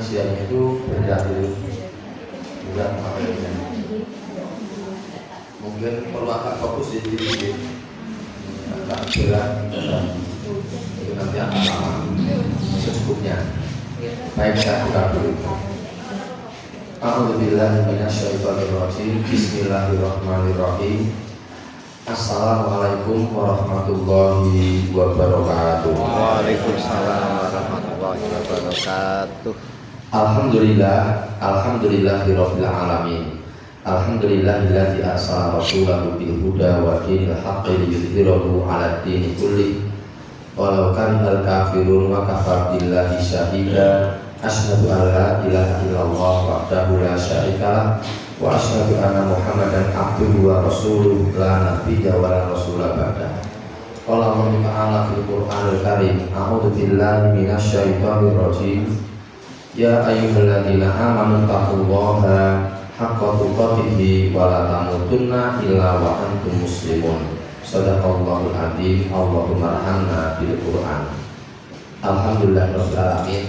pengajiannya itu berat materinya. Mungkin perlu agak fokus sedikit, agak berat dan itu nanti akan lama secukupnya. Baik, saya buka dulu. A'udzubillahi minasyaitonirrajim. Bismillahirrahmanirrahim. Assalamualaikum warahmatullahi wabarakatuh. Waalaikumsalam warahmatullahi wabarakatuh. Alhamdulillahirabbil alamin. Alhamdulillahilladzi arsala rasulahu bil huda wa dinil haqqi liyudhhirahu 'alad dini kulli walau karihal kafirun wa kafaa billahi syahida. Asyhadu an la ilaha illallah wahdahu la syarikalah wa asyhadu anna Muhammadan abduhu wa rasuluhu la nabiyya wa la rasula ba'da. Qala Allah ta'ala fil Qur'anil Karim, a'udzu billahi minasyaitonir rajim. Ya ayyuhalladzina amanu taqullaha haqqa tuqatih wa la tamutunna illa wa antum muslimun. Shadaqallahul adzim. Allahumma arhamna bil Qur'an. Alhamdulillahirabbil alamin.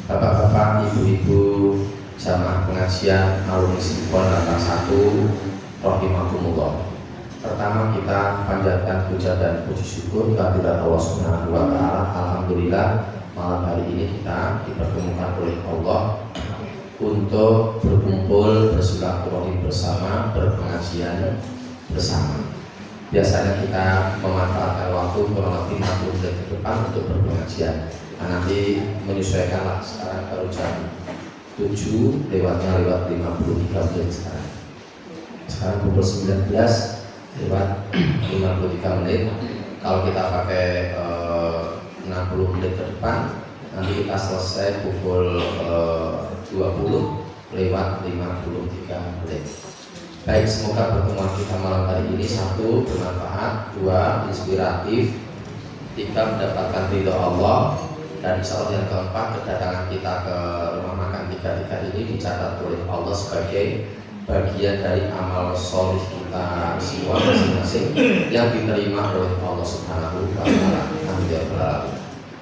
Bapak-bapak, ibu-ibu jamaah pengajian alumni Simpon Langkah 1 rahimakumullah. Pertama kita panjatkan puja dan puji syukur kehadirat Allah Subhanahu wa taala. Alhamdulillah malam hari ini kita dipertemukan oleh Allah untuk berkumpul, bersilaturahmi bersama, berpengajian bersama. Biasanya kita memanfaatkan waktu kurang lebih 60 menit ke depan untuk berpengajian. Nah, nanti menyesuaikanlah, sekarang baru jam 7 lewat 53 menit sekarang. Sekarang pukul 19 lewat 53 menit. Kalau kita pakai 60 menit ke depan, nanti kita selesai pukul 20 lewat 53 menit. Baik, semoga pertemuan kita malam hari ini 1 bermanfaat, 2 inspiratif, 3 mendapatkan ridho Allah, dan insya Allah yang keempat, kedatangan kita ke rumah makan 33 ini dicatat oleh Allah sebagai bagian dari amal solih kita semua masing-masing yang diterima oleh Allah Subhanahu wa taala. Amin ya rabbal alamin.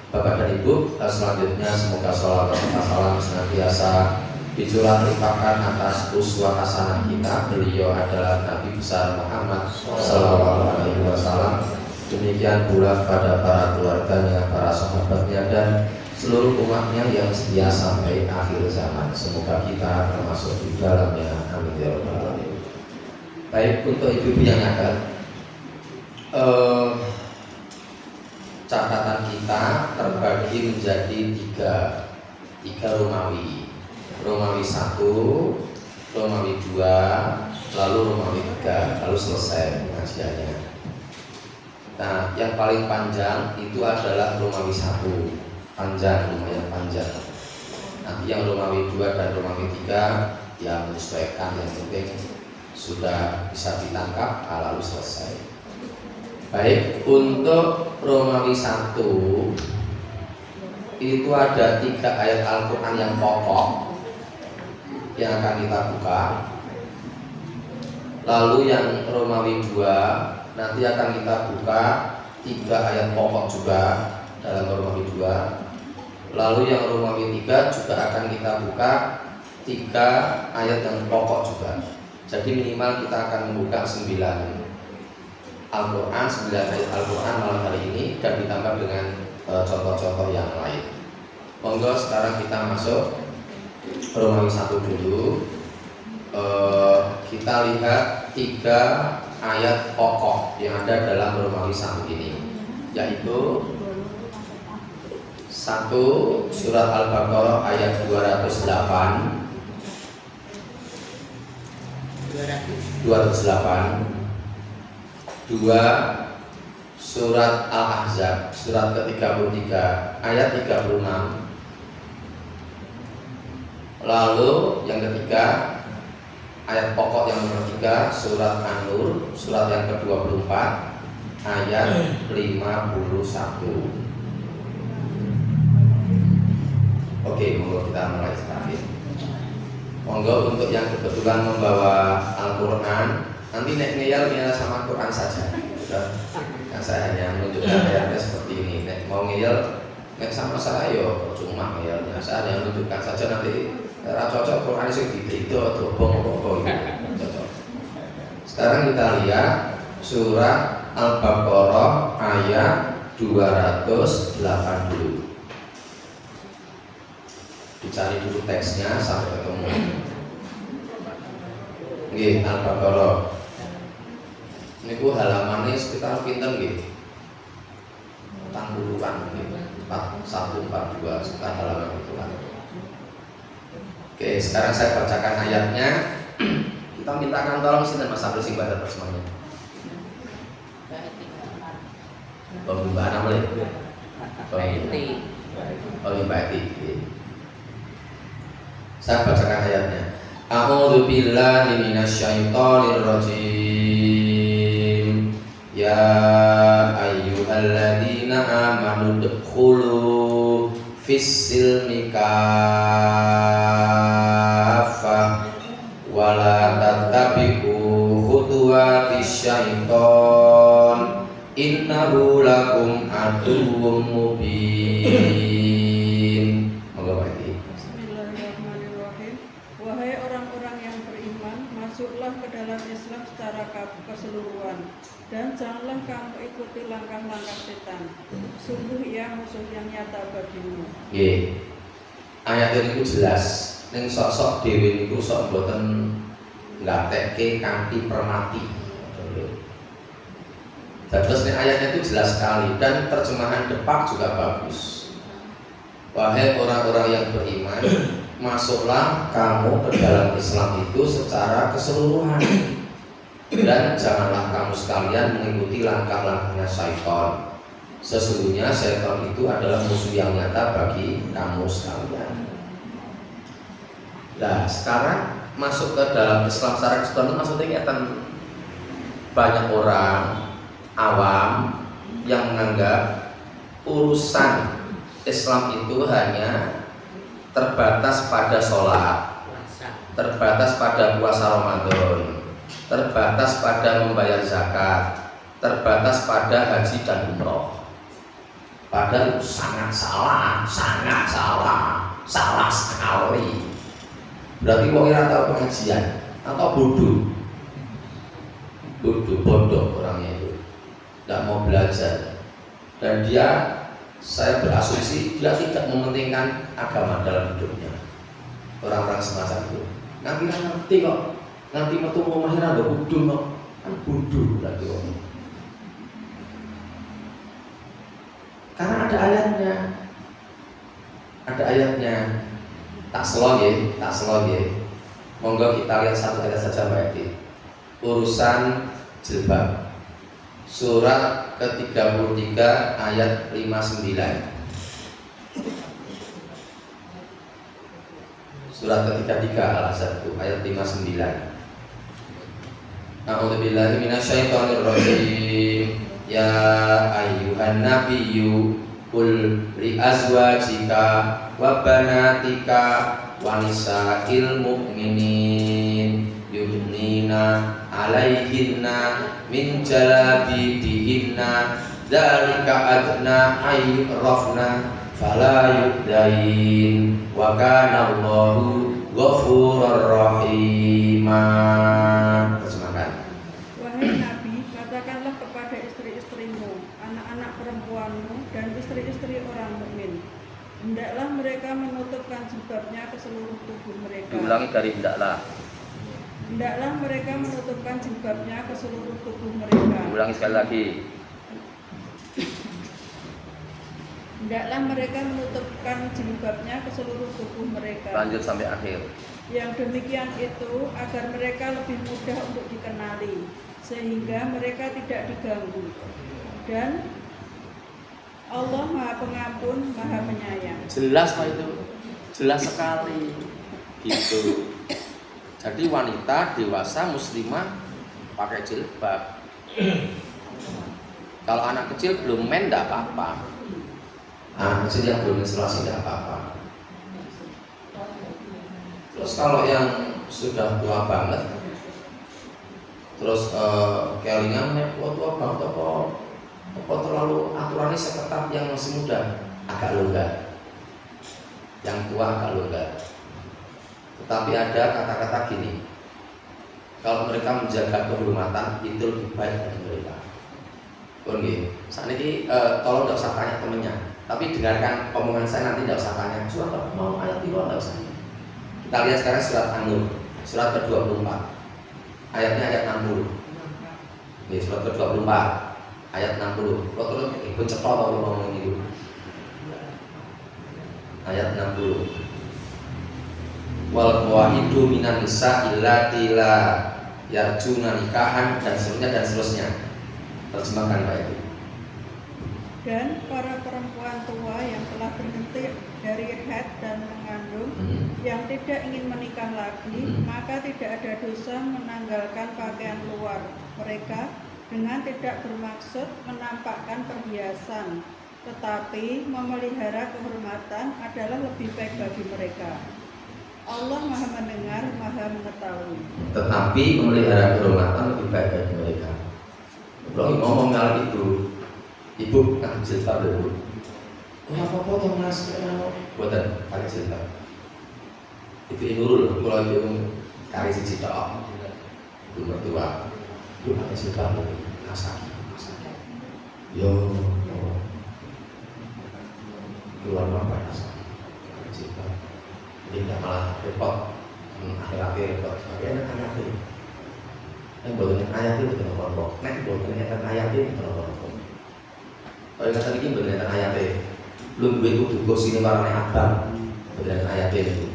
Bapak dan Ibu, selanjutnya semoga sholawat serta salam senantiasa dicurah limpahkan atas uswah hasanah kita. Beliau adalah Nabi besar Muhammad sallallahu alaihi wasallam. Demikian pula pada para keluarganya, para sahabatnya, dan seluruh umatnya yang setia sampai akhir zaman. Semoga kita termasuk di dalamnya. Amin ya rabbal alamin. Baik, untuk ibu-ibu yang ada, catatan kita terbagi menjadi tiga Romawi. Romawi 1, Romawi 2, lalu Romawi 3, lalu selesai pengajiannya. Nah, yang paling panjang itu adalah Romawi 1, panjang, lumayan panjang. Nanti yang Romawi 2 dan Romawi 3 yang menyesuaikan, yang penting sudah bisa ditangkap, lalu selesai. Baik, untuk Romawi 1 itu ada 3 ayat Al-Quran yang pokok yang akan kita buka. Lalu yang Romawi 2 nanti akan kita buka 3 ayat pokok juga dalam Romawi 2. Lalu yang Romawi 3 juga akan kita buka 3 ayat yang pokok juga. Jadi minimal kita akan membuka 9 Al-Quran, 9 ayat Al-Quran malam hari ini, dan ditambah dengan contoh-contoh yang lain. Monggo sekarang kita masuk Romawi 1 dulu. Kita lihat 3 ayat pokok yang ada dalam Romawi 1 ini, yaitu 1 surat Al-Baqarah ayat 208, 2 surat Al-Ahzab surat ke-33 ayat 36. Lalu yang ketiga ayat pokok yang nomor 3 surat An-Nur surat yang ke-24 ayat 51. Oke, monggo kita mulai sekarang. Monggo untuk yang kebetulan membawa Al-Quran, nanti nek ngeyel sama Quran saja. Sudah, kan saya hanya menunjukkan ayatnya seperti ini. Nek mau ngeyel Nek sama saya yo cuma ya saya hanya menunjukkan saja nanti cocok Quran sing itu atau bong-bong cocok. Sekarang kita lihat surat Al-Baqarah ayat 280. Dicari dulu teksnya sampai ketemu. Nggih, Al-Baqarah. Niku halamannya sekitar pinten nggih? 40-an nggih. 4142 sekitar halaman itu kan. Oke, sekarang saya bacakan ayatnya. Kita mintakan tolong sinten Mas Abdul sing baca terjemahnya. Pembukaan apa lagi? Baiti. Saya bacakan ayatnya. A'udzu billahi minasyaitonir rajim. Ya ayyuhalladzina amanu dkhulu fis-silmi kaffah wa la tattabi'u khutuwatis syaiton innahu lakum aduwwum mubin. Monggo Pak. Bismillahirrahmanirrahim. Wahai orang-orang yang beriman, masuklah ke dalam Islam secara keseluruhan dan janganlah kamu ikuti langkah-langkah setan. Sungguh ia musuh yang nyata bagimu. Nggih. Ayat ini jelas. Ning sok-sok dhewe niku sok mboten nggatekke kanthi permati. Terus ini ayatnya itu jelas sekali dan terjemahan Depak juga bagus. Wahai orang-orang yang beriman, masuklah kamu ke dalam Islam itu secara keseluruhan dan janganlah kamu sekalian mengikuti langkah-langkahnya syaitan. Sesungguhnya syaitan itu adalah musuh yang nyata bagi kamu sekalian. Nah, sekarang masuk ke dalam Islam secara keseluruhan maksudnya kan banyak orang awam yang menganggap urusan Islam itu hanya terbatas pada sholat, terbatas pada puasa Ramadan, terbatas pada membayar zakat, terbatas pada haji dan umroh. Padahal sangat salah sekali. Berarti kok kira tahu pengajian atau bodoh orangnya itu. Tidak mau belajar dan saya berasumsi dia tidak mementingkan agama dalam hidupnya. Orang-orang semacam itu nanti ngerti kok, nanti metu ngomongnya ada bodoh kok, kan bodoh berarti orang. Karena ada ayatnya tak selon ya. Monggo kita lihat satu ayat saja Mbak Edi. Urusan jilbab. Surat ke-33 ayat 59. Surat ke-33 Al-Ahzab ayat 59. A'udzubillahi minasyaitonir rajim. Ya ayyuhan nabiyyu qul li azwajika wa banatika wa nisa'il mu'minin yudnina alaihinna min jalabibihinna dzalika adna ayyurafna fala yudain wa kana Allahu ghafurur rahima. Terjemahkan. Wahai Nabi, katakanlah kepada istri-istrimu, anak-anak perempuanmu dan istri-istri orang mukmin, hendaklah mereka menutupkan jilbabnya ke seluruh tubuh mereka. Diulangi dari hendaklah. Hendaklah mereka menutupkan jilbabnya ke seluruh tubuh mereka. Ulangi sekali lagi. Hendaklah mereka menutupkan jilbabnya ke seluruh tubuh mereka. Lanjut sampai akhir. Yang demikian itu agar mereka lebih mudah untuk dikenali, sehingga mereka tidak diganggu. Dan Allah Maha Pengampun, Maha Penyayang. Jelas Pak itu, jelas sekali. Gitu. Jadi wanita dewasa muslimah pakai jilbab. Kalau anak kecil belum men tidak apa-apa. Anak kecil yang belum menstruasi tidak apa-apa. Terus kalau yang sudah tua banget, terus kelingan tua banget apa terlalu aturannya seketat yang masih muda, agak longgar, yang tua agak longgar. Tetapi ada kata-kata gini, kalau mereka menjaga kehormatan itu lebih baik bagi mereka. Oke, saat ini tolong tidak usah tanya temennya, tapi dengarkan omongan saya, nanti tidak usah tanya surat apa mau ayat itu, tidak usah. Kita lihat sekarang surat An-Nur, surat ke-24, ayatnya ayat 60. Ini surat ke-24 ayat 60. Kalau terus ikut cepat kalau ngomong gitu. Ayat 60. Wal qawaidu minan nisa illati la yarjuna nikahan, dan seterusnya. Terjemahkan Pak Ibu. Dan para perempuan tua yang telah berhenti dari haid dan mengandung, yang tidak ingin menikah lagi, maka tidak ada dosa menanggalkan pakaian luar mereka dengan tidak bermaksud menampakkan perhiasan, tetapi memelihara kehormatan adalah lebih baik bagi mereka. Allah Maha Mendengar, Maha Mengetahui. Tetapi memelihara kehormatan lebih baik bagi mereka. Kalau ngomong hal itu, ibu kan jilbab dulu. Apa potong mas? Buatan pakai jilbab. Itu Nurul, kalau itu kari siji tok. Itu mertua. Itu pakai jilbab dulu. Kasaki. Yo, keluar apa kasaki? Pakai jilbab. Jadi tidak malah repot. Akhir-akhir repot. Sebagai anak-anak. Yang buatan ayat itu betul kelompok. Nek buatan ayat itu betul kelompok. Kalau yang tadi ini betul ayat itu. Belum gue itu kursi ini warnanya abang. Betul ayat itu.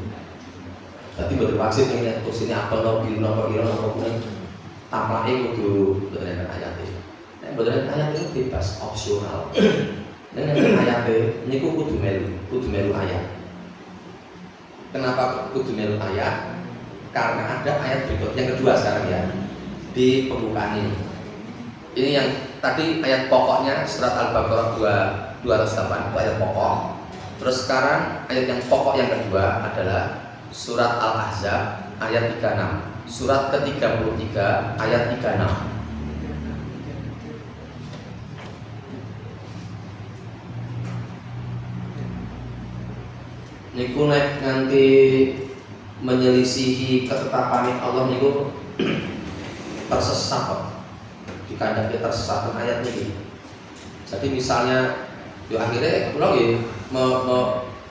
Tapi betul maksud ini kursi ini apa no biru no kuning. Tampaknya itu betul ayat itu. Nek betul ayat itu bebas opsional. Nek ayat itu ini kudu melu ayat. Kenapa kudu melu ayat? Karena ada ayat berikut yang kedua sekarang ya. Di pembukaan ini. Ini yang tadi ayat pokoknya surat Al-Baqarah 208 itu ayat pokok. Terus sekarang ayat yang pokok yang kedua adalah surat Al-Ahzab ayat 36. Surat ke-33 ayat 36. Niku nek nganti menyelisihi ketetapan Allah niku tersesat kok. Dikandaki tersesat ayat ini. Jadi misalnya akhirnya kula nggih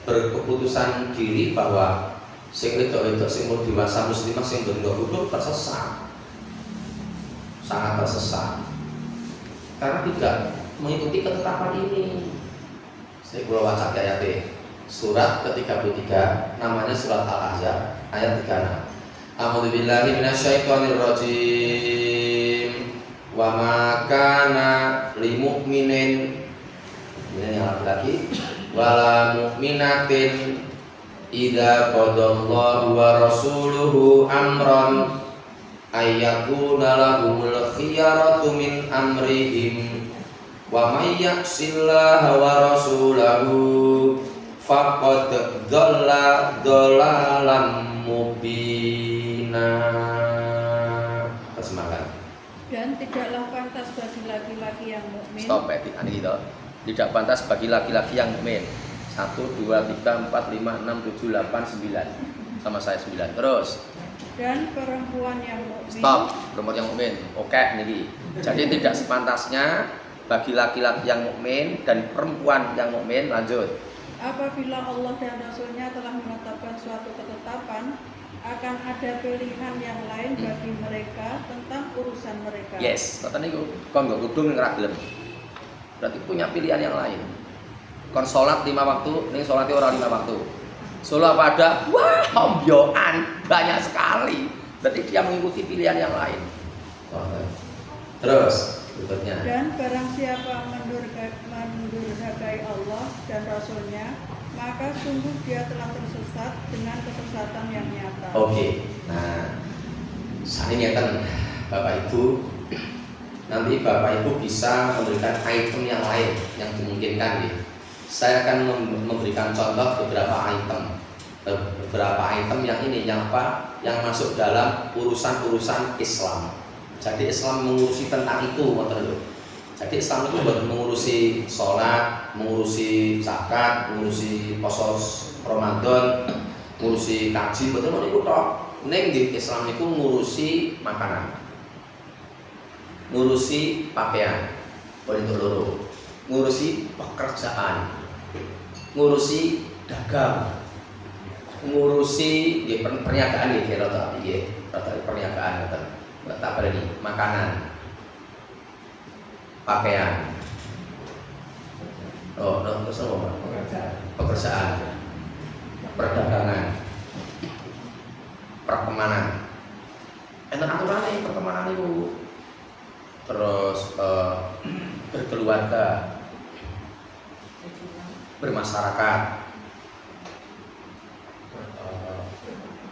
berkeputusan diri bahwa sing wedok-wedok sing mau dewasa muslimah sing bentuk hukum tersesat. Sangat tersesat. Karena tidak mengikuti ketetapan ini. Saya kula waca ayat surat ke-33 namanya surat Al-Ahzab ayat 36. A'udzu billahi minasyaitonir rajim. Wa ma kana lil mu'minin, ini yang laki-laki, wala mu'minatin idza qadallahu wa rasuluhu amran ayyakuna lahumul khiyaratu min amrihim wa may ya'sillaha wa rasulahu faqad dhalla dhalalan mubina. Terjemahkan. Dan tidaklah pantas bagi laki-laki yang mukmin. Stop ini gitu. Tidak pantas bagi laki-laki yang mukmin. 1 2 3 4 5 6 7 8 9. Sama saya 9. Terus. Dan perempuan yang mukmin. Stop, perempuan yang mukmin. Oke, niki. Jadi tidak sepantasnya bagi laki-laki yang mukmin dan perempuan yang mukmin. Lanjut. Apabila Allah dan Rasulnya telah menetapkan suatu ketetapan, akan ada pilihan yang lain bagi mereka tentang urusan mereka. Yes, kata niku kon nggo kudung ning ra gelem. Berarti punya pilihan yang lain. Kon salat 5 waktu, ning salate ora 5 waktu. Solo apa ada? Wah, hombyoan banyak sekali. Berarti dia mengikuti pilihan yang lain. Terus berikutnya. Dan barang siapa mendurhakai Allah dan Rasulnya, maka sungguh dia telah tersesat dengan kesesatan yang nyata. Oke, nah saat ini kan Bapak Ibu, nanti Bapak Ibu bisa memberikan item yang lain yang dimungkinkan. Saya akan memberikan contoh beberapa item yang ini yang apa? Yang masuk dalam urusan-urusan Islam. Jadi Islam mengurusi tentang itu, Jadi Islam itu buat mengurusi sholat, mengurusi zakat, mengurusi poso Ramadan, mengurusi kaji, betul niku tok. Ning di Islam itu ngurusi makanan, ngurusi pakaian, poin loro, ngurusi pekerjaan, ngurusi dagang, ngurusi perniagaan ya kira rata perniagaan nggak tak pada ini makanan, pakaian, terus apa? Pekerjaan, perdagangan, pertemanan. Enak aturannya pertemanan itu, terus berkeluarga, bermasyarakat,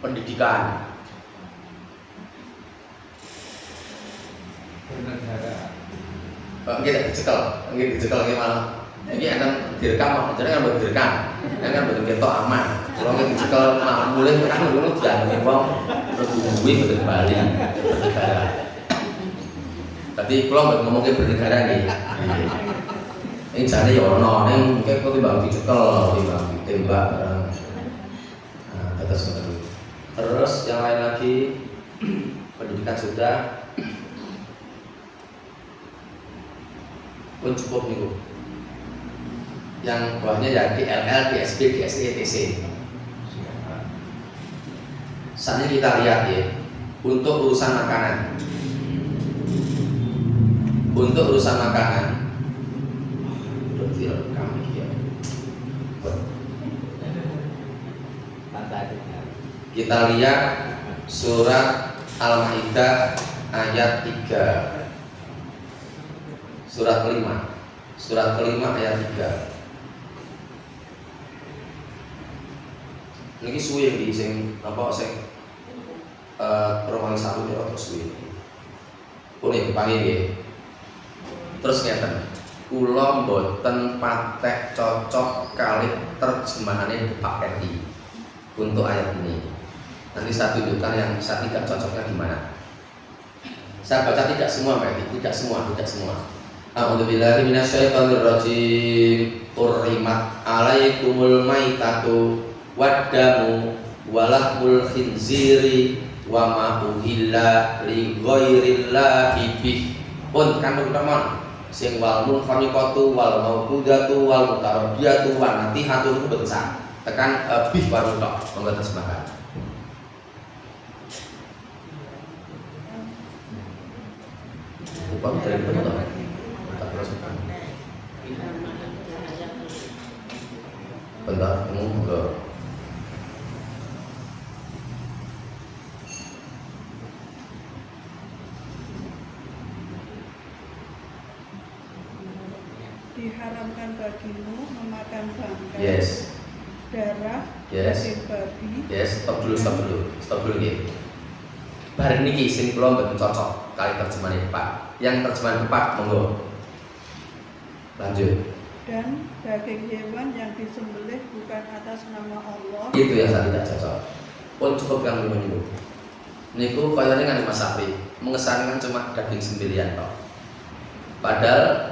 pendidikan, bernegara. kita dicekel gimana? Ini akan direkam, jadi kan direkam, kan betul ketok aman. Kalau kita dicekel, boleh kan dulu jangan ngomong, terus duit betul Bali, bernegara. Tadi kalau ngomongin bernegara nih, ini jadi ya ono, ini mungkin kau timbang dicekel, timbang ditembak, atas betul. Terus yang lain lagi, pendidikan sudah. Pun cukup nih Bu. Yang bawahnya ya DLL, DSB, DSE, TC. Saat ini kita lihat ya, untuk urusan makanan, kita lihat surat Al-Maidah ayat 3. Surat kelima ayat 3. Niki suwe iki sing apa sing Romawi 1 ya terus suwe. Pune panggih nggih. Terus ngeten. Kula mboten patek cocok kali terjemahane Pak RI untuk ayat ini. Nanti saya tunjukkan yang saya tidak cocoknya di mana. Saya baca tidak semua Pak, tidak semua. A'udzubillahi minasyaitonir rajim. Urrimat alaikumul maitatu waddamu walahmul khinziri wa ma uhilla li ghairillahi bih. Pun kan teman sing wal munkhaniqatu wal mauqudatu wal mutaradiyatu wa natihatu itu besar. Tekan bih baru tok monggo terjemahkan. Upah dari betul. Bentar, enggak. Diharamkan bagimu memakan bangkai, Yes. darah, Yes. daging babi. Yes, stop dulu nggih. Bar niki sing kula mboten cocok kali terjemahan Pak. Yang terjemahan Pak monggo. Lanjut. Dan daging hewan yang disembelih bukan atas nama Allah. Itu yang saya tidak cocok. Pun cukup yang dulu. Niku kayaknya kan Mas Sapri mengesankan cuma daging sembelihan toh. Padahal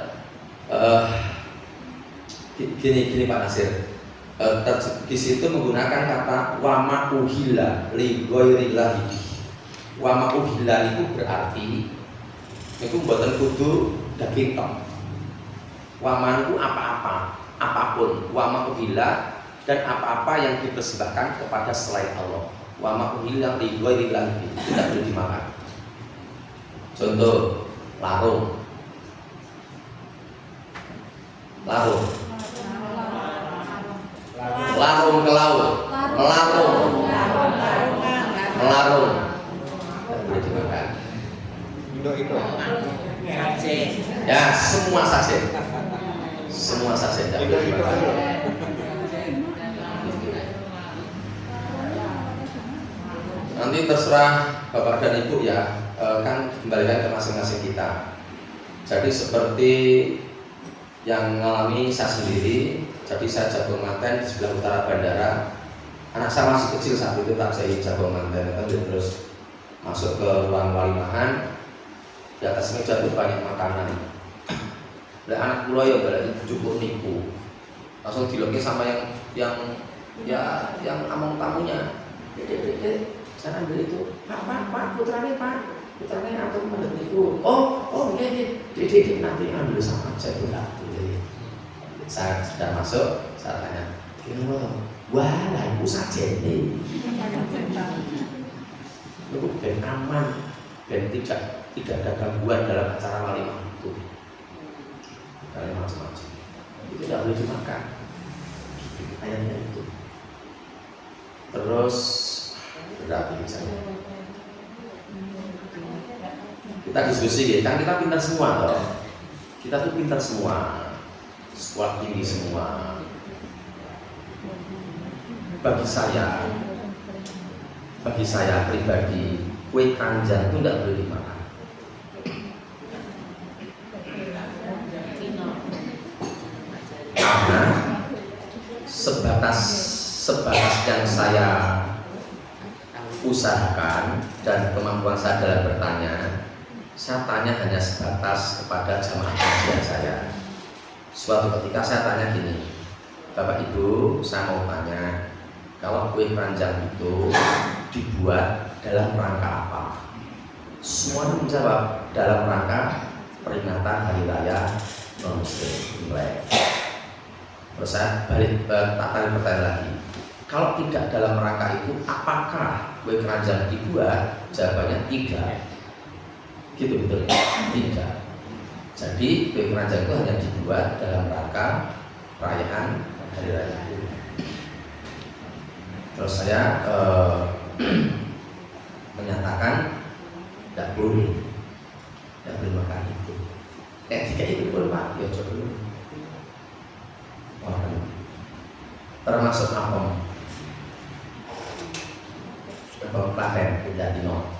gini Pak Nasir. Di situ menggunakan kata wama uhilla li ghairillahi. Wama uhilla itu berarti niku mboten kudu daging tok. Waman itu apa-apa, apapun. Wama uhilla dan apa-apa yang dipersembahkan kepada selain Allah. Wama uhilla li ghairillahi tidak boleh dimakan. Contoh larung. Larung ke laut, melarung, tidak boleh dimakan. Indo. Ya semua saja tidak boleh dimakan. Nanti terserah Bapak dan Ibu ya, kan kembalikan ke masing-masing kita. Jadi seperti yang mengalami saya sendiri, jadi saya jago manten di sebelah utara bandara. Anak saya masih kecil saat itu, tak saya jago manten kan, terus masuk ke ruang walimahan. Di atas meja itu banyak makanan. Lah anak kula ya balik cukup nipu. Langsung diloki sama yang among tamunya. Dek, saya ambil itu. Pak, putranya atau mendet niku. Oh, iya. Dek, nanti ambil sama saya tuh. Saya sudah masuk, saya tanya, wah, ibu saja ini. Itu ben aman, dan tidak ada gangguan dalam acara walimah itu. Kalian macam-macam. Itu tidak boleh dimakan. Ayamnya itu. Terus berarti misalnya kita diskusi, kan kita pintar semua loh. Kita tuh pintar semua. Sekolah tinggi semua. Bagi saya pribadi, kue keranjang itu tidak boleh dimakan. Karena sebatas yang saya usahakan dan kemampuan saya dalam bertanya, saya tanya hanya sebatas kepada jamaah kajian saya. Suatu ketika saya tanya gini, Bapak Ibu, saya mau tanya, kalau kue keranjang itu dibuat dalam rangka apa? Semuanya menjawab dalam rangka peringatan Hari Raya Non-Muslim Imlek. Terus saya balik pertanyaan lagi. Kalau tidak dalam rangka itu, apakah kue keranjang dibuat? Jawabannya tidak. Gitu betul? Tidak. Jadi kue keranjang itu hanya dibuat dalam rangka perayaan Hari Raya. Terus saya menyatakan tidak boleh makan itu. Jika itu boleh Pak, ya coba dulu. Termasuk apem. Apem klaten tidak dino.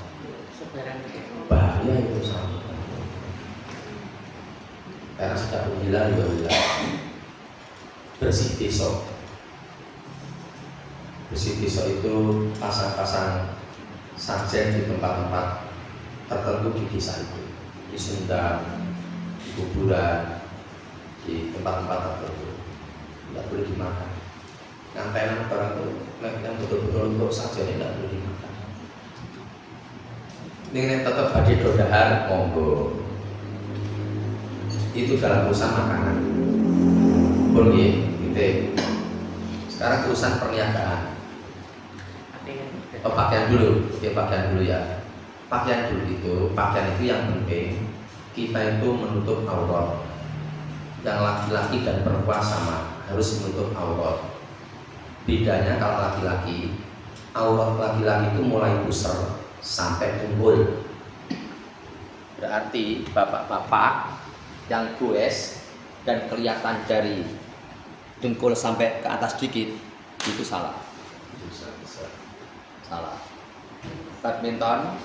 Bahaya itu sama. Karena sudah bilang bersih besok itu pasang-pasang sajen di tempat-tempat tertentu di desa itu, di Sunda, di kuburan, di tempat-tempat tertentu, tidak boleh dimakan. Ngantenan barang itu yang betul-betul untuk sajen tidak boleh dimakan. Ini tetap badi dodahar monggo. Itu dalam urusan makanan. Boleh, gitu. Sekarang urusan perniagaan. Pakaian dulu ya. Pakaian itu yang penting kita itu menutup aurat. Yang laki-laki dan perempuan sama harus menutup aurat. Bedanya kalau laki-laki, aurat laki-laki itu mulai pusar sampai tunggul. Berarti bapak-bapak yang goes dan kelihatan dari dengkul sampai ke atas dikit itu salah. Salah. Badminton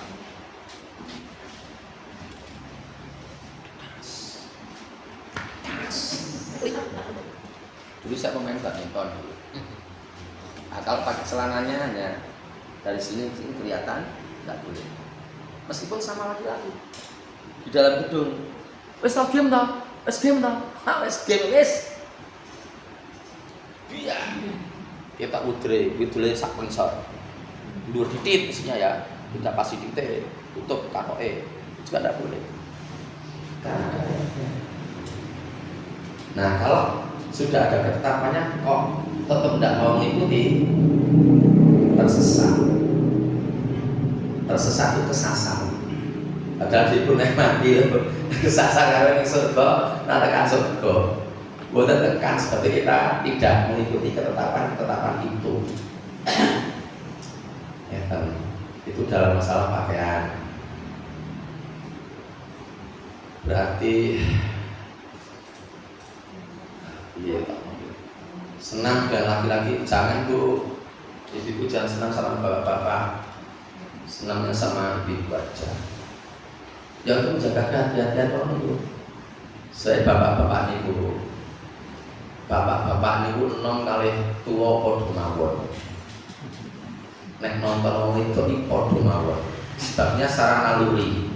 dulu saya pemain badminton dulu. Nah, kalau pakai celananya hanya dari sini kelihatan, tidak boleh. Meskipun sama laki-laki di dalam gedung. Wes game tau. Iya. Kita udre sak pengsor. Luar titit isinya ya, tidak pasti titik, tutup katoe, juga tidak boleh. Nah kalau sudah ada ketetapannya, kok tetap tidak mau mengikuti, tersesat itu kesasar. Padahal di pun mati, kesasar karena ini surga, nantikan surga. Buat tekan seperti kita tidak mengikuti ketetapan itu. Itu dalam masalah pakaian. Berarti senang dengan laki-laki jangan Bu. Ibu jangan senang sama bapak-bapak, senangnya sama ibu aja. Yang itu menjaga kehati-hatian orang itu. Saya bapak-bapak niku, bapak-bapak niku 6 kali tua padha mawon. Nek nonton wong itu padha mawon. Sebabnya secara naluri,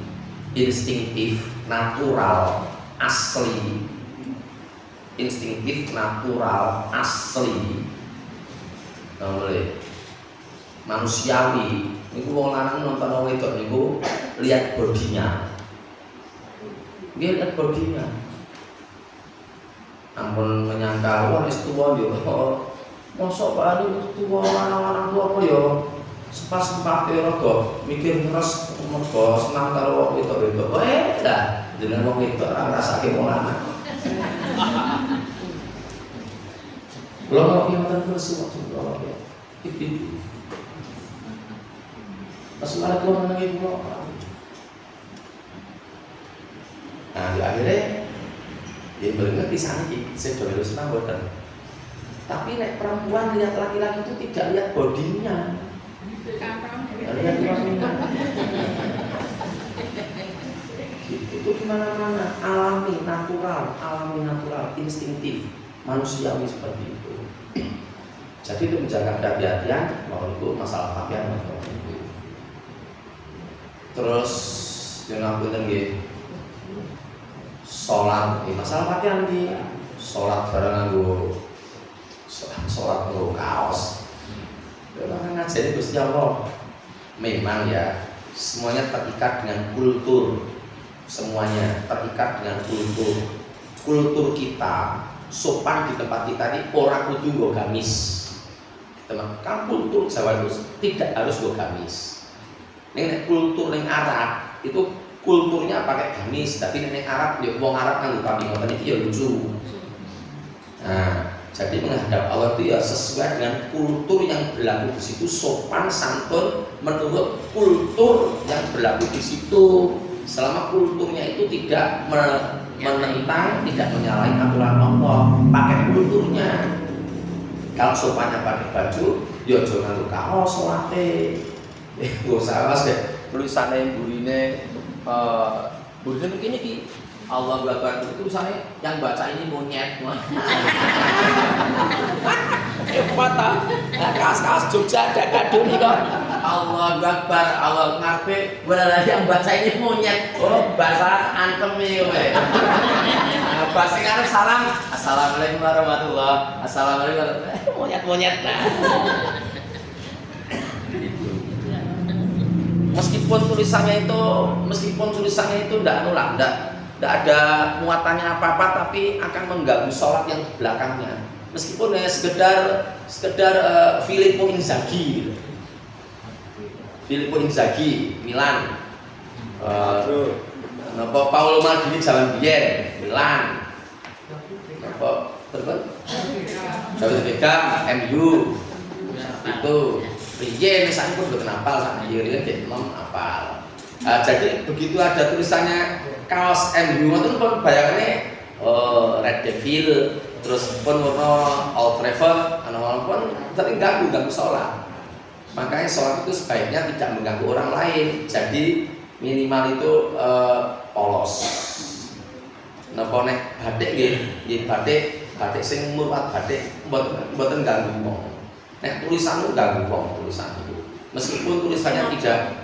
instinktif, natural, asli instinktif, natural, asli. Boleh. Manusiawi. Niku wong lanang nonton wong wedok niku lihat bodinya. Dia lihat bodinya. Ampun menyangka wah wis tuwa yo. Mosok Pak Anu tuwa lanang-lanang tuwa apa yo? Sepas-sepate rada mikir terus mergo senang karo wong wedok-wedok. Dah, jeneng wong wedok ora ngrasake wong lanang. Lha kok yang terus waktu lho ya. Pas malah keluar nang ibu. Nah, di akhirnya dia benar di sana saya coba terus boten. Tapi nek perempuan lihat laki-laki itu tidak lihat bodinya. Lihat bodinya. Itu gimana-mana, alami, natural, instinktif, manusiawi seperti itu. Jadi itu menjaga kehati-hatian, mau itu masalah pakaian atau itu. Terus yang aku tengge sholat, masalah pakaian di sholat bareng aku sholat nggo kaos. Orang ngajari Gusti Allah. Memang ya semuanya terikat dengan kultur. Semuanya terikat dengan kultur. Kultur kita sopan di tempat kita ini orang kudu nggo gamis. Kan kultur Jawa itu tidak harus nggo gamis. Nek kultur ning Arab itu kulturnya pakai gamis, tapi nek Arab ya wong Arab kan nggo gamis ngoten iki ya lucu. Nah, jadi menghadap Allah itu ya sesuai dengan kultur yang berlaku di situ, sopan santun menurut kultur yang berlaku di situ. Selama kulturnya itu tidak menentang, tidak menyalahi aturan Allah, pakai kulturnya. Kalau sopannya pakai baju, ya jangan nganggo kaos salate. Gak usah mas deh. Tulisannya burine mungkin iki Allah Akbar itu tulisannya yang baca ini monyet. Patah. Nah, kaos-kaos Jogja dadu nih kok. Allah Akbar, Allah ngarepe wala yang baca ini monyet. Oh, bahasa antem iki kowe. Bahasa kan salam. Assalamualaikum warahmatullahi. Assalamualaikum. Monyet-monyet nah. Meskipun tulisannya itu tidak ada muatannya apa-apa, tapi akan mengganggu sholat yang di belakangnya. Meskipun ya sekedar Filippo Inzaghi, Milan, Paolo Maldini jalan biyen Milan, David Beckham MU itu. Riyen misalnya pun udah kenapal sama Riyen dia belum apal. Jadi begitu ada tulisannya kaos MU itu pun bayangannya Red Devil, terus pun warna Old Trafford, pun sering ganggu sholat. Makanya sholat itu sebaiknya tidak mengganggu orang lain. Jadi minimal itu polos. Napa nek batik nggih batik sing murwat batik mboten ganggu wong. Nek tulisan itu ganggu wong tulisan itu. Meskipun tulisannya tidak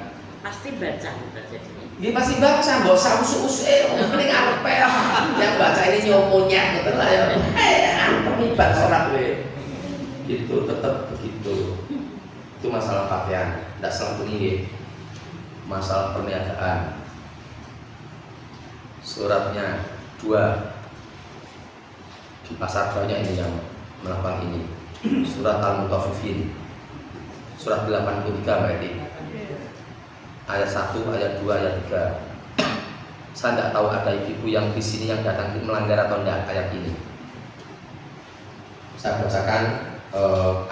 pasti baca jadinya. Dia pasti baca, mbok usuk-usuk mending arepe yang baca ini nyomonyet ngoten lah ya. Antemi bab sholat kowe. Itu tetap begitu. Itu masalah pakaian, tidak selalu nggih. Masalah perniagaan. Suratnya 2 di pasar banyak ini yang melakukan ini. Surat Al-Mutaffifin, surat 83 berarti ayat 1, ayat 2, ayat 3. Saya tidak tahu ada ibu yang di sini yang datang melanggar atau tidak ayat ini. Saya bacakan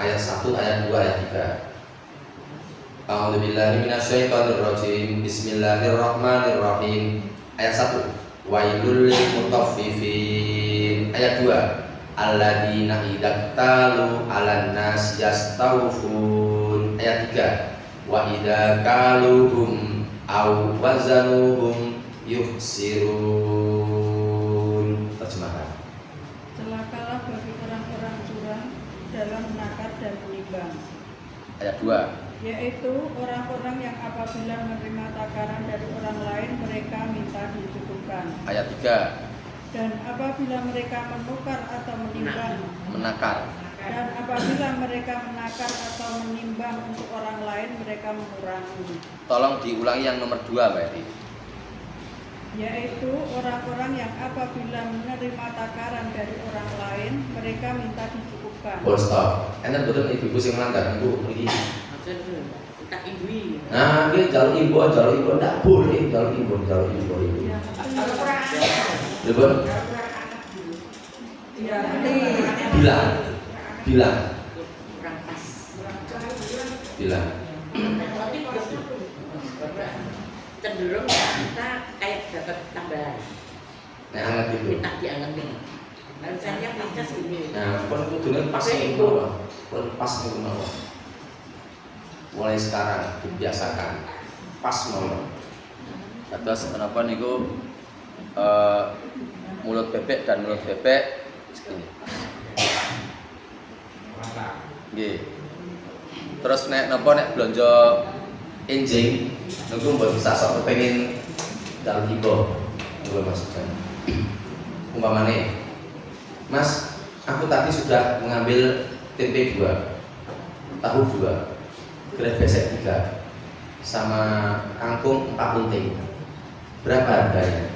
ayat 1, ayat 2, ayat 3. A'udzubillahi minasyaitonirrajim. Bismillahirrahmanirrahim. Ayat 1. Wailul lil mutaffifin. Ayat 2. Alladzina idza talu 'alan nas yastawfun. Ayat 3. Wa idza kaluhum aw wazanuhum yukhsirun. Terjemahkan. Celakalah bagi orang-orang curang dalam menakar dan menimbang. Ayat 2. Yaitu orang-orang yang apabila menerima takaran dari orang lain mereka minta dicukupkan. Ayat 3. Dan apabila mereka menukar atau menimbang, Menakar. dan apabila mereka menakar atau menimbang untuk orang lain, mereka mengurangi. Tolong diulangi yang nomor 2 Mbak Edi. Yaitu orang-orang yang apabila menerima takaran dari orang lain, mereka minta dicukupkan. Oh stop. Enten betul ibu sing melanggar ibu ini. Maksud kita ibu. Nah, dia jalur ibu ndak boleh jalur ibu. Ya, Ibu ya, bilang Kurang pas. bilang. Cenderung kita kayak dapat tambahan. Nah, anget itu. Minta diangetin. Dan saya minta segini. Nah, pun kudune pas niku mawon. Pun pas niku mawon. Mulai sekarang dibiasakan pas mawon. Terus kenapa niku mulut bebek dan mulut bebek segini. Nggih. Terus nek napa nek blonjo Enjing niku mbok bisa sok kepengin dalem ibu. Niku maksudnya. Umpamane, Mas, aku tadi sudah mengambil tempe 2, tahu 2, gelas besek 3, sama kangkung 4 unting. Berapa harganya?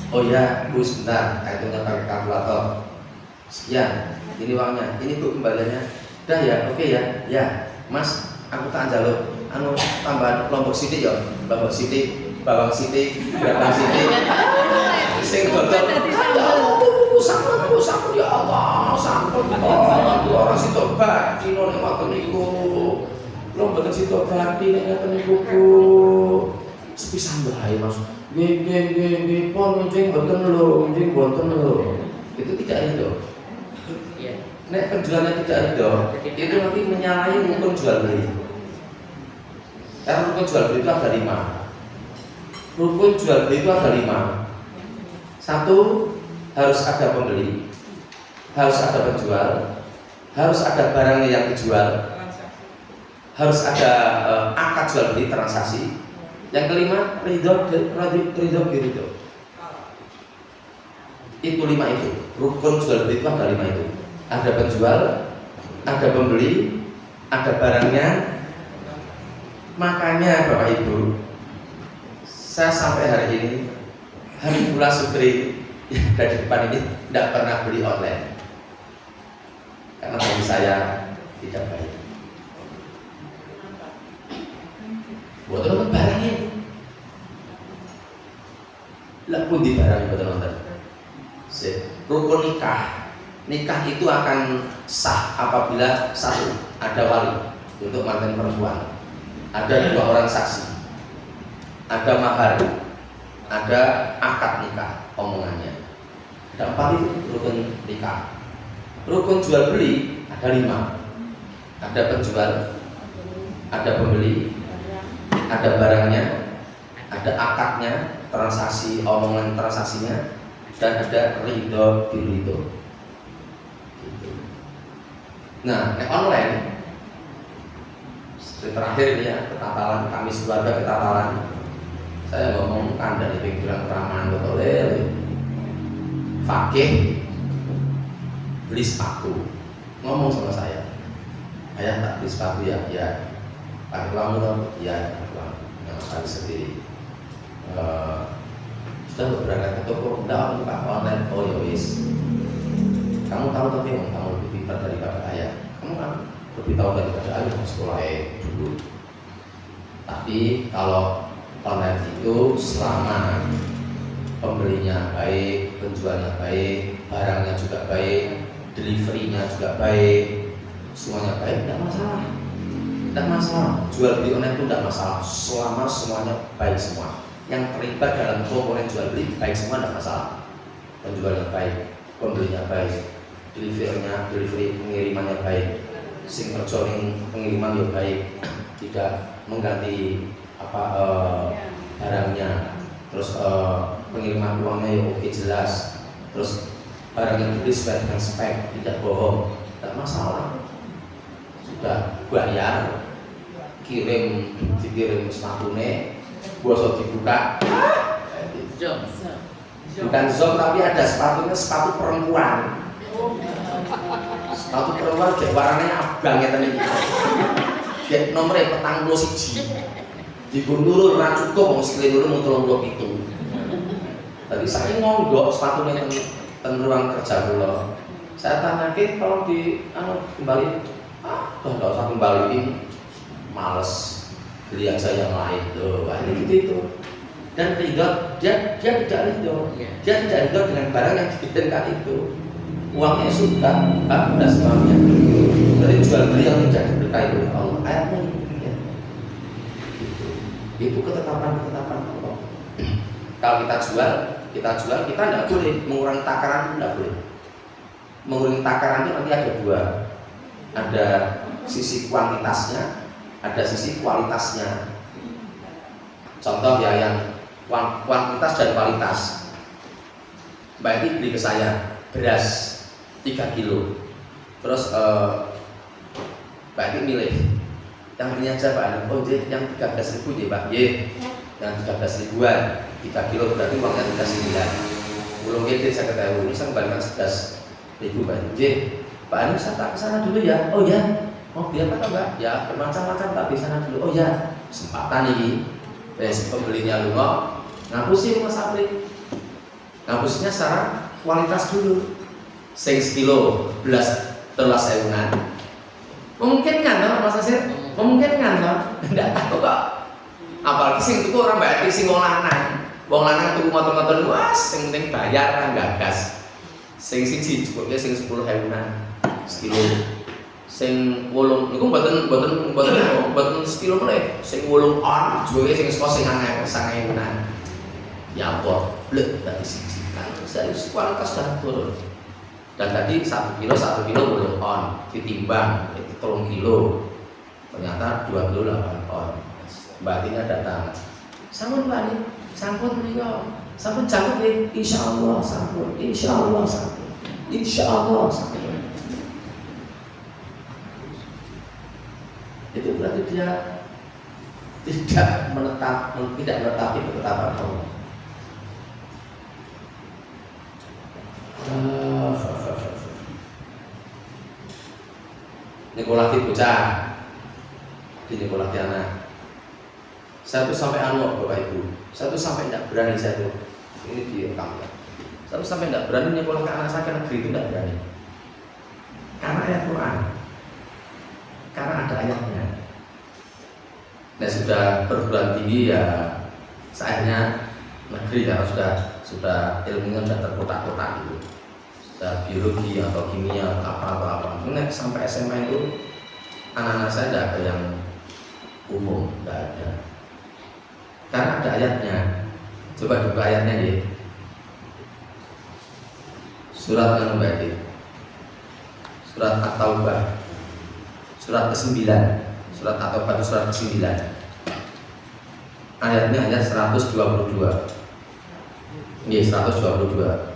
Oh ya, Bu sebentar, hitungnya pakai kalkulator. Sekian, ini uangnya, ini Bu kembaliannya. Udah ya, oke ya. Ya, Mas, aku tak jaluk anu tambahan lombok sithik ya, lombok sithik, bawang sithik, gabang sithik. Sing dodol. Sampun ya Allah, sampun. Ora sitok bati nek ngoten niku. Lho mboten sitok bati nek ngoten niku, Bu. Sepisan bae, Mas. Nggih, pon njing mboten lho. Itu tidak itu. Iya. Nek penjualnya tidak ridho, itu nanti menyalahi rukun jual beli. Karena rukun jual beli itu ada 5. Rukun jual beli itu ada 5. 1, harus ada pembeli, harus ada penjual, harus ada barangnya yang dijual, harus ada akad jual beli transaksi. Yang kelima, ridho. Itu 5 itu. Rukun jual beli itu ada 5 itu. Ada penjual, ada pembeli, ada barangnya. Makanya Bapak Ibu, saya sampai hari ini Hamidullah Sukri yang dari depan ini tidak pernah beli online karena bagi saya tidak baik. Buat nonton barangnya, lah pun di barang buat nonton. Rukun nikah itu akan sah apabila 1, ada wali untuk mantan perempuan, ada 2 orang saksi, ada mahar, ada akad nikah omongannya. Ada 4 itu rukun nikah. Rukun jual beli ada 5. Ada penjual, ada pembeli, ada barangnya, ada akadnya, transaksi omongan transaksinya, dan ada ridho biridho. Nah, online terakhir ini ya, ketatalan Kamis keluarga ketatalan. Saya ngomong kan dari pinggiran keramaan betul fakih beli sepatu, ngomong sama saya, ayah tak beli sepatu ya, ya pakai uang dong, ya uang, nggak masalah sendiri. Sudah berangkat ke toko, enggak buka online, oh ya wis. Kamu tahu tapi kamu lebih pintar daripada ayah, kamu kan lebih tahu daripada ayah sekolah dulu. Tapi kalau online itu selama pembelinya baik, penjualnya baik, barangnya juga baik, deliverynya juga baik, semuanya baik, tidak masalah. Tidak masalah. Jual beli online itu tidak masalah selama semuanya baik semua. Yang terlibat dalam komponen jual beli baik semua tidak masalah. Penjualnya baik, pembelinya baik, delivery pengirimannya baik, sing kerja pengiriman yang baik, tidak mengganti barangnya, terus pengiriman uangnya ya oke jelas, terus barang yang dibeli sesuai dengan spek, tidak bohong, tidak masalah. Sudah bayar, dikirim sepatunya, bosok dibuka, Bukan zom tapi ada sepatunya sepatu perempuan. Sepatu perempuan kayak warnanya abang ya tadi. Kayak nomornya petang 21. Digundul ra cukup wong sikile loro mung 37. Tadi saya ngonggok sepatunya ten ruang kerja kula. Saya tanyakin tolong kembali. Enggak usah kembaliin. Males. Beli aja yang lain tuh. Ini gitu itu. Dan ridho, dia tidak ridho. Dia tidak ridho dengan barang yang diberikan itu. Uangnya sudah semuanya. Dari jual beli yang tidak diberkahi oleh Allah. Ayatnya ya. Itu ketetapan Allah. Kalau kita jual kita tidak boleh mengurangi takaran, tidak boleh. Mengurangi takaran itu nanti ada dua. Ada sisi kuantitasnya, ada sisi kualitasnya. Contoh ya yang kuantitas dan kualitas. Mbak ini beli ke saya beras 3 kilo. Terus Mbak ini milih yang ini aja Pak. Oh jadi yang 13.000 deh Pak. Yang 13 ribuan 3 kilo berarti uangnya 39. Belum gitu saya ketahui ini saya kembalikan 11.000 Pak. Pak Anu saya tak kesana dulu ya. Oh ya. Oh biar apa Mbak? Ya bermacam-macam tak di sana dulu. Oh ya. Kesempatan ini. Pembelinya lunga ngapusin Mas Apri. Ngapusnya secara kualitas dulu. Sing sekilo belas telas sewunan. Memungkinkan toh Mas Asir? Memungkinkan toh? Enggak tahu kok. Apalagi sing itu orang bayar sing wong lanang tuku motor-motor luas, sing penting bayar kan gagas. Sing siji cukupnya sing 10.000 sekilo. Sing 8 niku mboten sekilo meneh. Sing 8 on jualnya sing sing 9.000. Ya apa? Blek tadi siji. Kan serius kualitas sudah turun. Dan tadi 1 kilo 8 on ditimbang itu 3 kilo. Ternyata 2 kilo 8 on. Mbak Tina datang. Sampun Mbak Tina, sampun beliau. Sampun jangkut ya, insyaallah sampun. Insyaallah sampun. Insyaallah sampun. Itu berarti dia tidak menetapi ketetapan Allah. Nikola bocah, di Nikola anak. Saya tuh sampai Bapak Ibu, saya tuh sampai tidak berani saya tuh. Ini direkam ya. Saya tuh sampai tidak berani nyekolahkan anak saya ke negeri itu tidak berani. Karena ayat Quran, karena ada ayatnya. Nah sudah perguruan tinggi ya, sayangnya negeri karena sudah ilmunya sudah terkotak-kotak gitu. Sudah biologi atau kimia atau apa. Ini sampai SMA itu anak-anak saya tidak ada yang umum, tidak ada. Karena ada ayatnya. Coba buka ayatnya deh. Surat yang baik. Surat At-Taubah. Surat ke-9. Surat At-Taubah itu surat ke-9. Ayatnya ayat 122. Ini 122.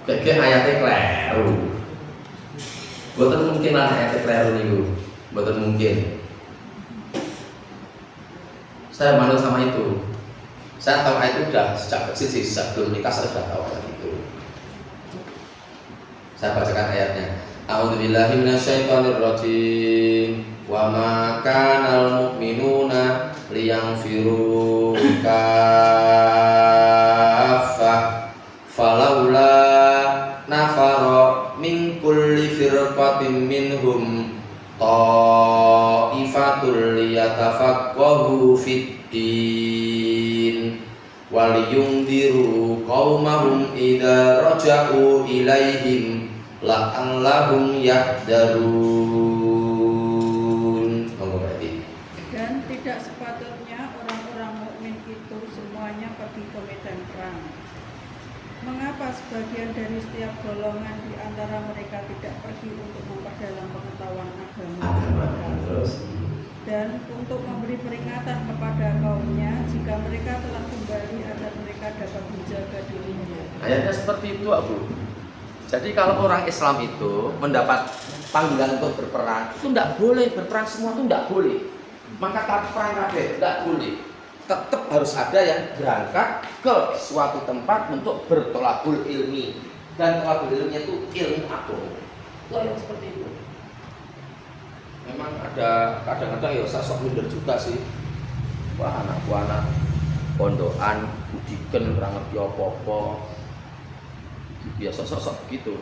Kayak ayatnya keliru. Boten mungkin lah ayatnya keliru niku. Boten mungkin. Saya manut sama itu. Saya tahu itu sudah sejak kecil sih, sejak belum nikah saya sudah tahu ayat itu. Saya bacakan ayatnya. A'udzubillahi minasyaitonirrajim. Wa ma kanal mu'minuna liyanfiru kaffah falaula nafara min kulli firqatin minhum ta'ifatul liyatafaqahu fid-din waliyundiru qaumahum idza raja'u ilaihim la'allahum yahdarun. Dan tidak sepatutnya orang-orang mukmin itu semuanya pergi ke medan perang. Mengapa sebagian dari setiap golongan di antara mereka tidak pergi untuk memperdalam pengetahuan agama mereka? Dan untuk memberi peringatan kepada kaumnya jika mereka telah kembali agar mereka dapat menjaga dirinya. Ayatnya seperti itu, Abu. Jadi kalau orang Islam itu mendapat panggilan untuk berperang, itu tidak boleh berperang semua, itu tidak boleh. Maka perang kabeh tidak boleh. tetap harus ada yang berangkat ke suatu tempat untuk bertolakul ilmi, dan tolakul ilminya itu ilmu agama. Itu yang seperti itu. Memang ada kadang-kadang ya sosok minder juga sih. Wah, anak pondokan budiken ora ngerti apa-apa. Ya sosok gitu.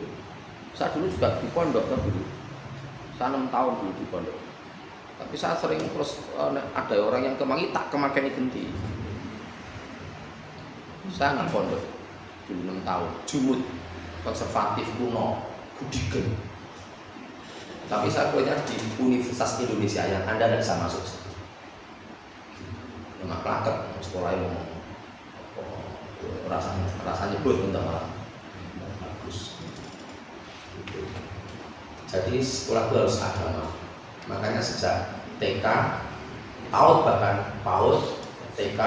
Saya dulu juga di pondok kan dulu. Saya 6 tahun dulu di pondok. Tapi saya sering terus ada orang yang kemangi tak kemakeni genti. Saya nggak pondok dulu 6 tahun. Jumud, konservatif, kuno, budiken. Tapi saya kuliah di Universitas Indonesia yang Anda tidak bisa masuk. Memang plaket sekolah yang rasanya nyebut untuk malah bagus. Jadi sekolah itu harus agama. Makanya sejak TK, PAUD bahkan PAUD, TK,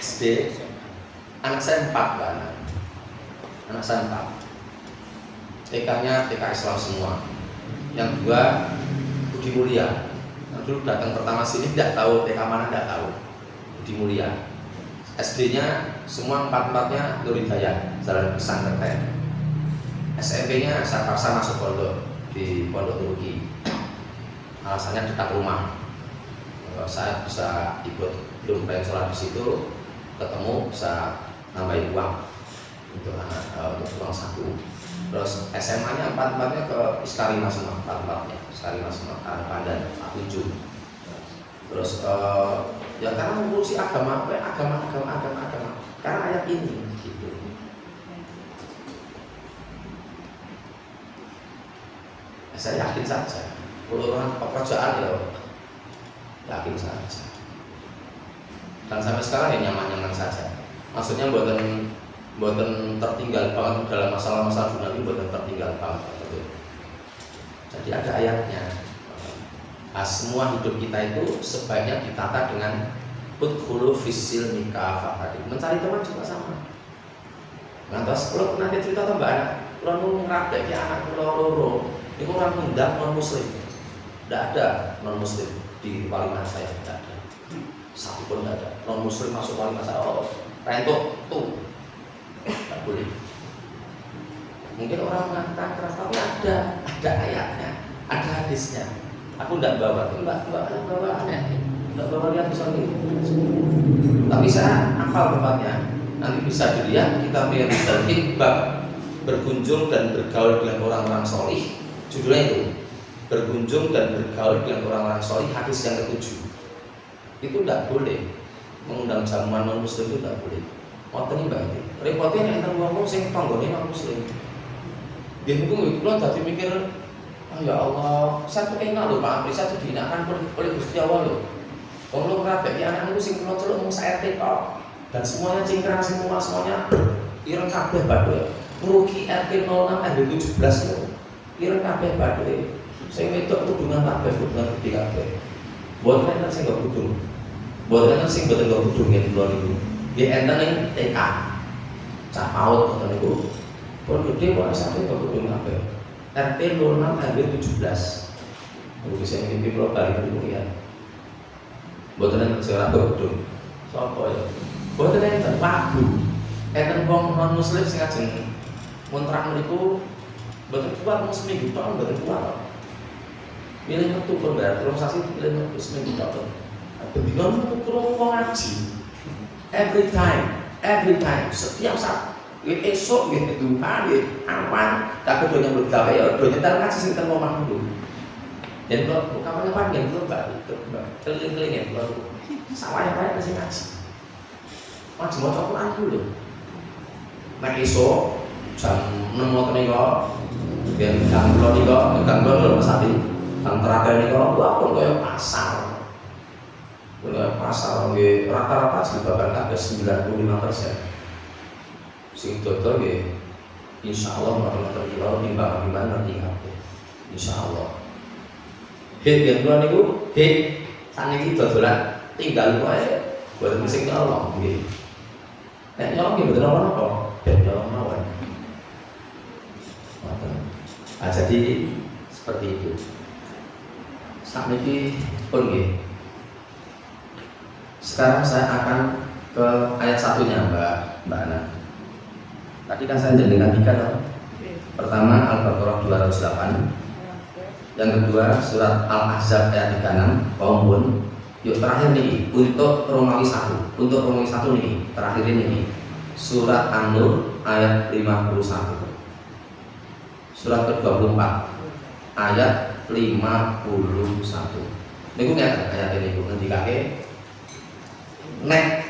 SD, anak saya 4 bahkan. Anak saya 4. TK-nya TK Islam semua. Yang 2 Budi Mulia. Yang dulu datang pertama sini tidak tahu TK mana, tidak tahu. Budi Mulia. SD-nya semua 4-4-nya Nur Hidayat, Jalan Pesantren. SMP-nya saya paksa masuk pondok di Pondok Turki. Alasannya dekat rumah. Saya bisa ikut belum pengen sholat di situ, ketemu bisa nambahin uang untuk uang saku. Terus SMA-nya 4-4-nya ke Iskarima semua, 4-4-nya Iskarima semua, Pandan, Pak Tunjuk. Terus ya karena mengurusi agama, karena ayat ini gitu. Saya yakin saja, kalau orang pekerjaan ya yakin saja. Dan sampai sekarang ya nyaman-nyaman saja. Maksudnya buatan tertinggal banget dalam masalah-masalah dunia ini, buatan tertinggal banget. Jadi ada ayatnya. Nah, semua hidup kita itu sebaiknya ditata dengan udkhulu fisil nikah tadi. Mencari teman juga sama. Nah, terus kalau nanti cerita tambah anak, kalau mau ngerabeki anak loro, itu orang undang non muslim. Tidak ada non muslim di waliman saya, tidak ada. Satu pun tidak ada. Non muslim masuk waliman saya, rentuk tuh. Tidak boleh. Mungkin orang mengatakan keras, tapi ada ayatnya, ada hadisnya. Aku tidak bawa, tidak bawa lihat bisa gitu. Tapi saya hafal tempatnya. Nanti bisa dilihat kita melihat bab berkunjung dan bergaul dengan orang-orang solih. Judulnya itu berkunjung dan bergaul dengan orang-orang solih, hadis yang ke-7. Itu tidak boleh mengundang jamuan non muslim, itu tidak boleh. Ngoten mbak itu. Repotnya nek ngomong sing tanggane non muslim. Dia mungkin itu lah tadi mikir, oh ya Allah, saya tuh enak loh Pak Amri, saya tuh diingatkan oleh Gusti Allah loh. Kalau ngerabeki anakmu sing kula celuk mung RT kok. Dan semuanya cingkrang semuanya ireng kabeh badhe. Merugi RT 06 RT 17 lho. Ireng kabeh badhe. Sing wedok kudungan kabeh kudungan gede kabeh. Mboten enten sing gak kudung. Mboten enten sing mboten gak kudung yen kula niku. Nggih enten ing TK. Cah PAUD ngoten niku. Pun gede kok sampe gak kudung kabeh. RT 06 RT 17. Mungkin saya mimpi kula bali niku ya. Mboten enten sing ora kudung. Sapa ya? Mboten enten Wabu. Enten wong non muslim sing ajeng kontrak mriku mboten kuat mung seminggu tok mboten kuat. Milih metu pun bayar transaksi pilih metu seminggu tok. Bendina metu wong ngaji. Every time setiap saat esok nggih Tuhan nggih awan kabeh do nyambut gawe ya do nyetel ngaji sing ten omah dulu. Dan kalau kapan-kapan nggih kula Mbak keliling-keliling ya kula sawah-sawah sing ngaji. Ngaji maca Quran dulu. Nek esok jam 6 ngoten niku ben jam 10 niku jam 10 lho Mas Adi. Jam terakhir niku pun kaya pasar. Kaya pasar nggih rata-rata sebagian kabeh 95%. Sing dodol nggih insyaallah menawa kilo timbang-timbang ngerti kabeh. Insyaallah. Hit yang kula niku hit saniki dodolan tinggal wae boten sing nyolong nggih. Nek nyolong nggih mboten napa-napa, ben nyolong mawon. Nah, jadi seperti itu. Sakniki pun nggih. Sekarang saya akan ke ayat satunya Mbak Ana. Tadi kan saya jadikan 3 loh. Pertama Al-Baqarah 208. Yang kedua surat Al-Ahzab ayat 36. Qaumun. Yuk terakhir nih untuk Romawi 1. Untuk Romawi 1 nih terakhir ini surat An-Nur ayat 51. Surat ke-24 ayat 51. Niku ngeten ayat ini Bu ngendikake nek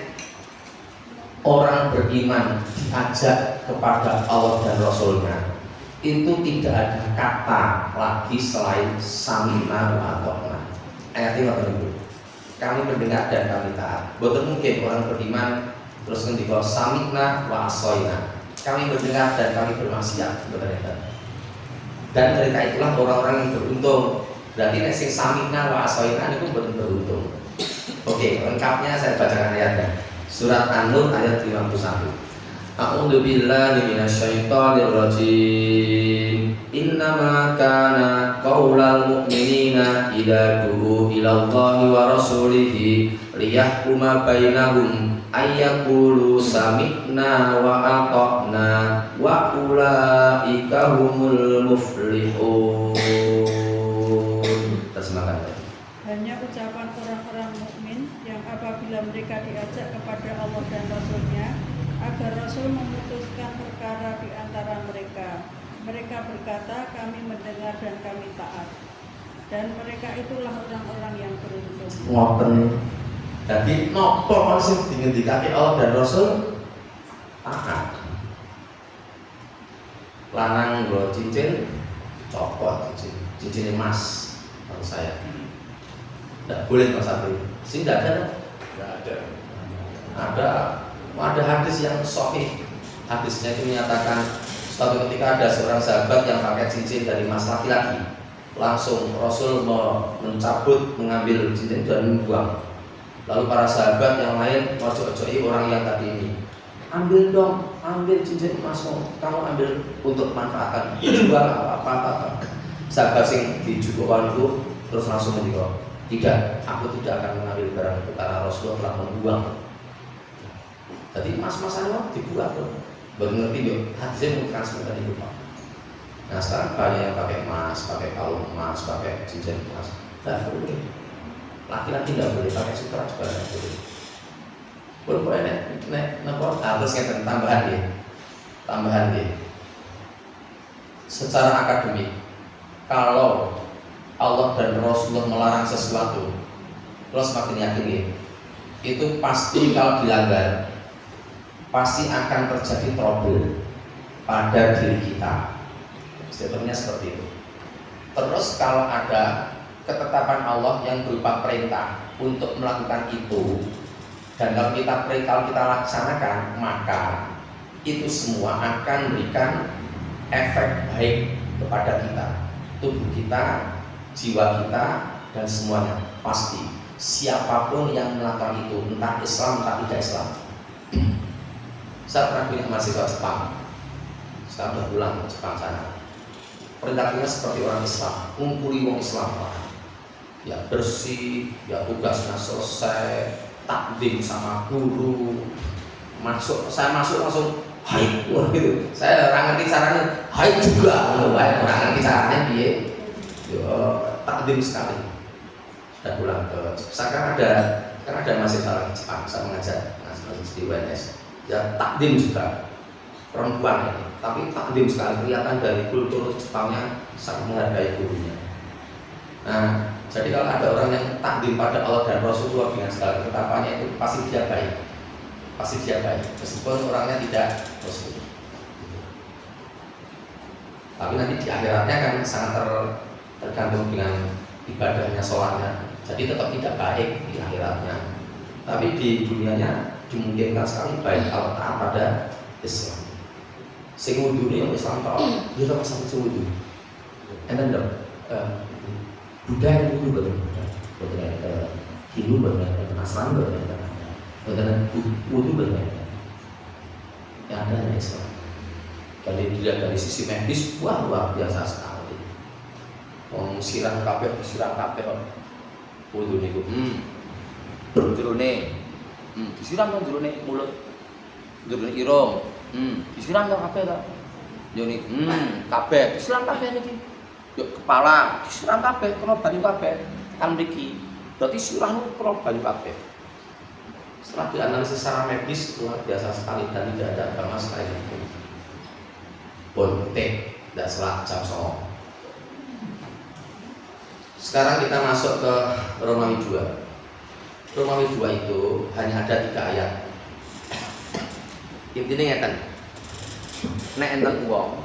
orang beriman diajak kepada Allah dan Rasulnya itu tidak ada kata lagi selain samina wa ata'na. Ayat ini ngoten Bu. Kami mendengar dan kami taat. Boten mungkin orang beriman terus ngendika samina wa asoina. Kami mendengar dan kami bermaksiat. Boten enten. Dan mereka itulah orang-orang yang beruntung. Berarti nek sing samina wa asoina niku boten beruntung. Oke, lengkapnya saya bacakan ayatnya. Surat An-Nur ayat 51. A'udzu billahi minasyaitonir rajim. Innama kana qaulal mu'minina idza du'u ilallahi wa rasulihi liyahkuma bainahum ayyaqulu sami'na wa ata'na wa ulaika humul muflihun. Terjemahkan. Hanya ucapan orang-orang mukmin yang apabila mereka diajak kepada Allah dan Rasul-Nya agar Rasul memutuskan perkara di antara mereka. Mereka berkata, kami mendengar dan kami taat. Dan mereka itulah orang-orang yang beruntung. Ngoten. Jadi nopo sing dingendikake Allah dan Rasul taat. Lanang nggo cincin copot cincin emas kalau saya. Tidak boleh Mas Abri. Sih tidak ada. Tidak ada. Ada hadis yang sahih. Hadisnya itu menyatakan suatu ketika ada seorang sahabat yang pakai cincin dari emas laki-laki. Langsung Rasul mencabut, mengambil cincin dan membuang. Lalu para sahabat yang lain ngojok-ngojoki orang yang tadi ini. Ambil dong, ambil cincin emasmu. Kamu ambil untuk manfaatkan. Jual apa-apa. Sahabat sing dijupukkan itu terus langsung menjawab, tidak, aku tidak akan mengambil barang itu karena Rasulullah telah membuang. Jadi mas-masannya dibuang tuh. Baru ngerti yuk, hadisnya menunjukkan seperti itu Pak. Nah sekarang banyak yang pakai emas, pakai kalung emas, pakai cincin emas. Tidak boleh. Laki-laki tidak boleh, pakai sutra juga tidak boleh. Boleh nek harus kita tambahan dia. Secara akademik, kalau Allah dan Rasulullah melarang sesuatu, terus makin yakin ya, itu pasti kalau dilanggar, pasti akan terjadi trouble pada diri kita. Statementnya seperti itu. Terus kalau ada ketetapan Allah yang berupa perintah untuk melakukan itu, dan kalau kita laksanakan, maka itu semua akan memberikan efek baik kepada kita, tubuh kita, jiwa kita, dan semuanya. Pasti siapapun yang melakukan itu, entah Islam entah tidak Islam. Saya pernah punya mahasiswa Jepang, sekarang sudah pulang ke Jepang sana. Perilakunya seperti orang Islam, ngumpuli orang Islam, ya bersih, ya tugasnya selesai, takdim sama guru. Saya masuk langsung hai, gitu. Saya orang ngerti caranya, hai juga, orang ngerti caranya dia. Takdim sekali. Sudah pulang ke sekarang ada mahasiswa lagi Jepang, saya mengajar mahasiswa di UNS. Ya takdim juga perempuan ini, tapi takdim sekali, kelihatan dari kultur Jepangnya sangat menghargai gurunya. Nah, jadi kalau ada orang yang takdim pada Allah dan Rasulullah dengan segala ketetapannya itu pasti dia baik, meskipun orangnya tidak Rasul. Tapi nanti di akhiratnya kan sangat tergantung dengan ibadahnya, sholatnya. Jadi tetap tidak baik di akhiratnya. Tapi di dunianya dimungkinkan sekali baik kalau taat pada Islam. Sing wudu ini yang Islam tahu, dia tak pasang wudu. Enten dong, Buddha yang wudu betul, Hindu betul, Nasrani betul, wudu betul. Yang ada hanya Islam. Jadi dilihat dari sisi medis, wah luar biasa sekali. Siram kabeh, wudu niku. Betul nih. Disiram nang jerone mulut. Jerone irung. Disiram nang kabeh to. Yo ni kabeh disiram kabeh niki. Yo kepala disiram kabeh kena banyu kabeh. Kan mriki. Berarti sirahmu kena banyu kabeh. Setelah dianalisis secara medis luar biasa sekali dan tidak ada agama selain itu. Bontek, tidak salah jam song. Sekarang kita masuk ke Romawi 2. Romawi 2 itu hanya ada 3 ayat. Intinya ngeten. Nek enten wong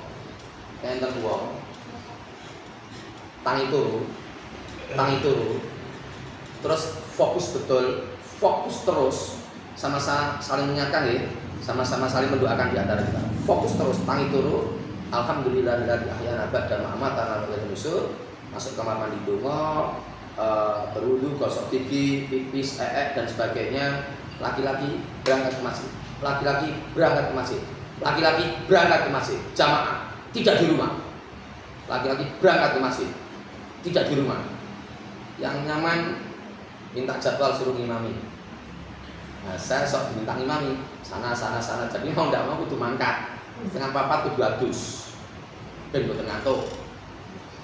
tangi turu, terus fokus terus, sama-sama saling mengingatkan ya, sama-sama saling mendoakan di antara kita. Fokus terus, tangi turu, alhamdulillahilladzi ahyana ba'da ma amatana wa ilaihi nusyur. Masuk kamar mandi donga, berwudu, gosok gigi, pipis, dan sebagainya. Laki-laki berangkat ke masjid. Laki-laki berangkat ke masjid. Jamaah, tidak di rumah. Laki-laki berangkat ke masjid, tidak di rumah. Yang nyaman minta jadwal suruh ngimami. Nah, saya sok diminta ngimami sana. Jadi mau ndak mau kudu mangkat. Setengah 4 kudu adus. Ben mboten ngantuk.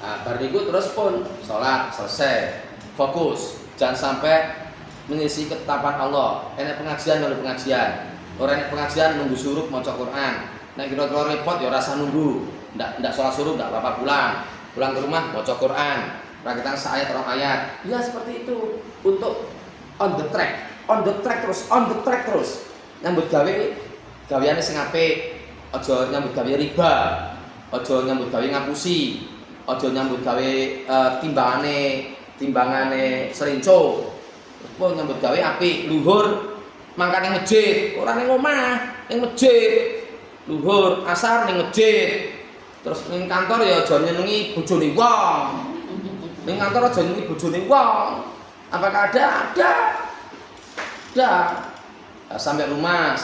Nah, bar niku terus pun salat selesai. Fokus, jangan sampai mengisi ketetapan Allah. Enek pengajian melu pengajian. Ora enek pengajian nunggu suruh maca Quran. Nek kira-kira repot ya rasa nunggu. Ndak salat suruh ndak apa-apa pulang ke rumah maca Quran. Rakitan seayat orang ayat. Ya seperti itu. Untuk on the track terus. Nyambut gaweane sing apik. Aja nyambut gawe riba. Aja nyambut gawe ngapusi. Aja nyambut gawe timbangane serinco. Terus pun nyambut gawe apik, luhur mangkat ning masjid, ora ning omah, ning masjid. Luhur asar ning masjid. Terus ning kantor ya aja nyenengi bojone wong. Ning kantor aja nyenengi bojone wong. Apakah ada? Ada. Nah, sampai rumah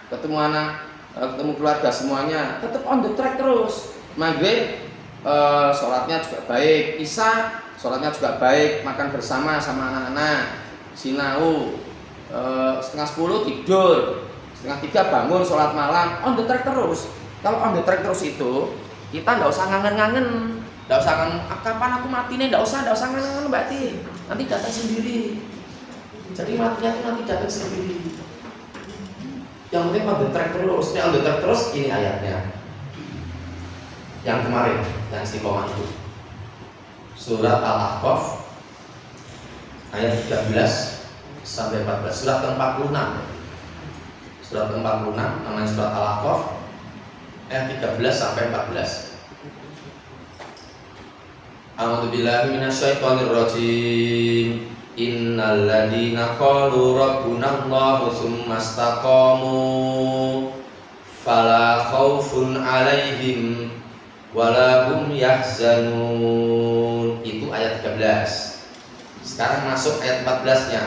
ketemu anak, ketemu keluarga semuanya, tetap on the track terus. Maghrib sholatnya juga baik, isya sholatnya juga baik, makan bersama sama anak-anak, sinau, 9:30 tidur, 2:30 bangun sholat malam, on the track terus. Kalau on the track terus itu kita nggak usah ngangen-ngangen, nggak usah ngangen, kapan aku mati nih, nggak usah ngangen-ngangen berarti nanti datang sendiri. Jadi matinya itu nanti datang sendiri. Yang penting on the track terus. Ini on the track terus, ini ayatnya. Yang kemarin, yang istiqomah itu. Surat Al-Ahqaf ayat 13 sampai 14. Surat ke-46. Surat ke-46 namanya surat Al-Ahqaf ayat 13 sampai 14. A'udzu billahi minasyaitonir rajim. Innal ladzina qalu rabbuna Allahu tsumma istaqamu fala khaufun 'alaihim wala hum yahzanun. Itu ayat 13. Sekarang masuk ayat 14-nya.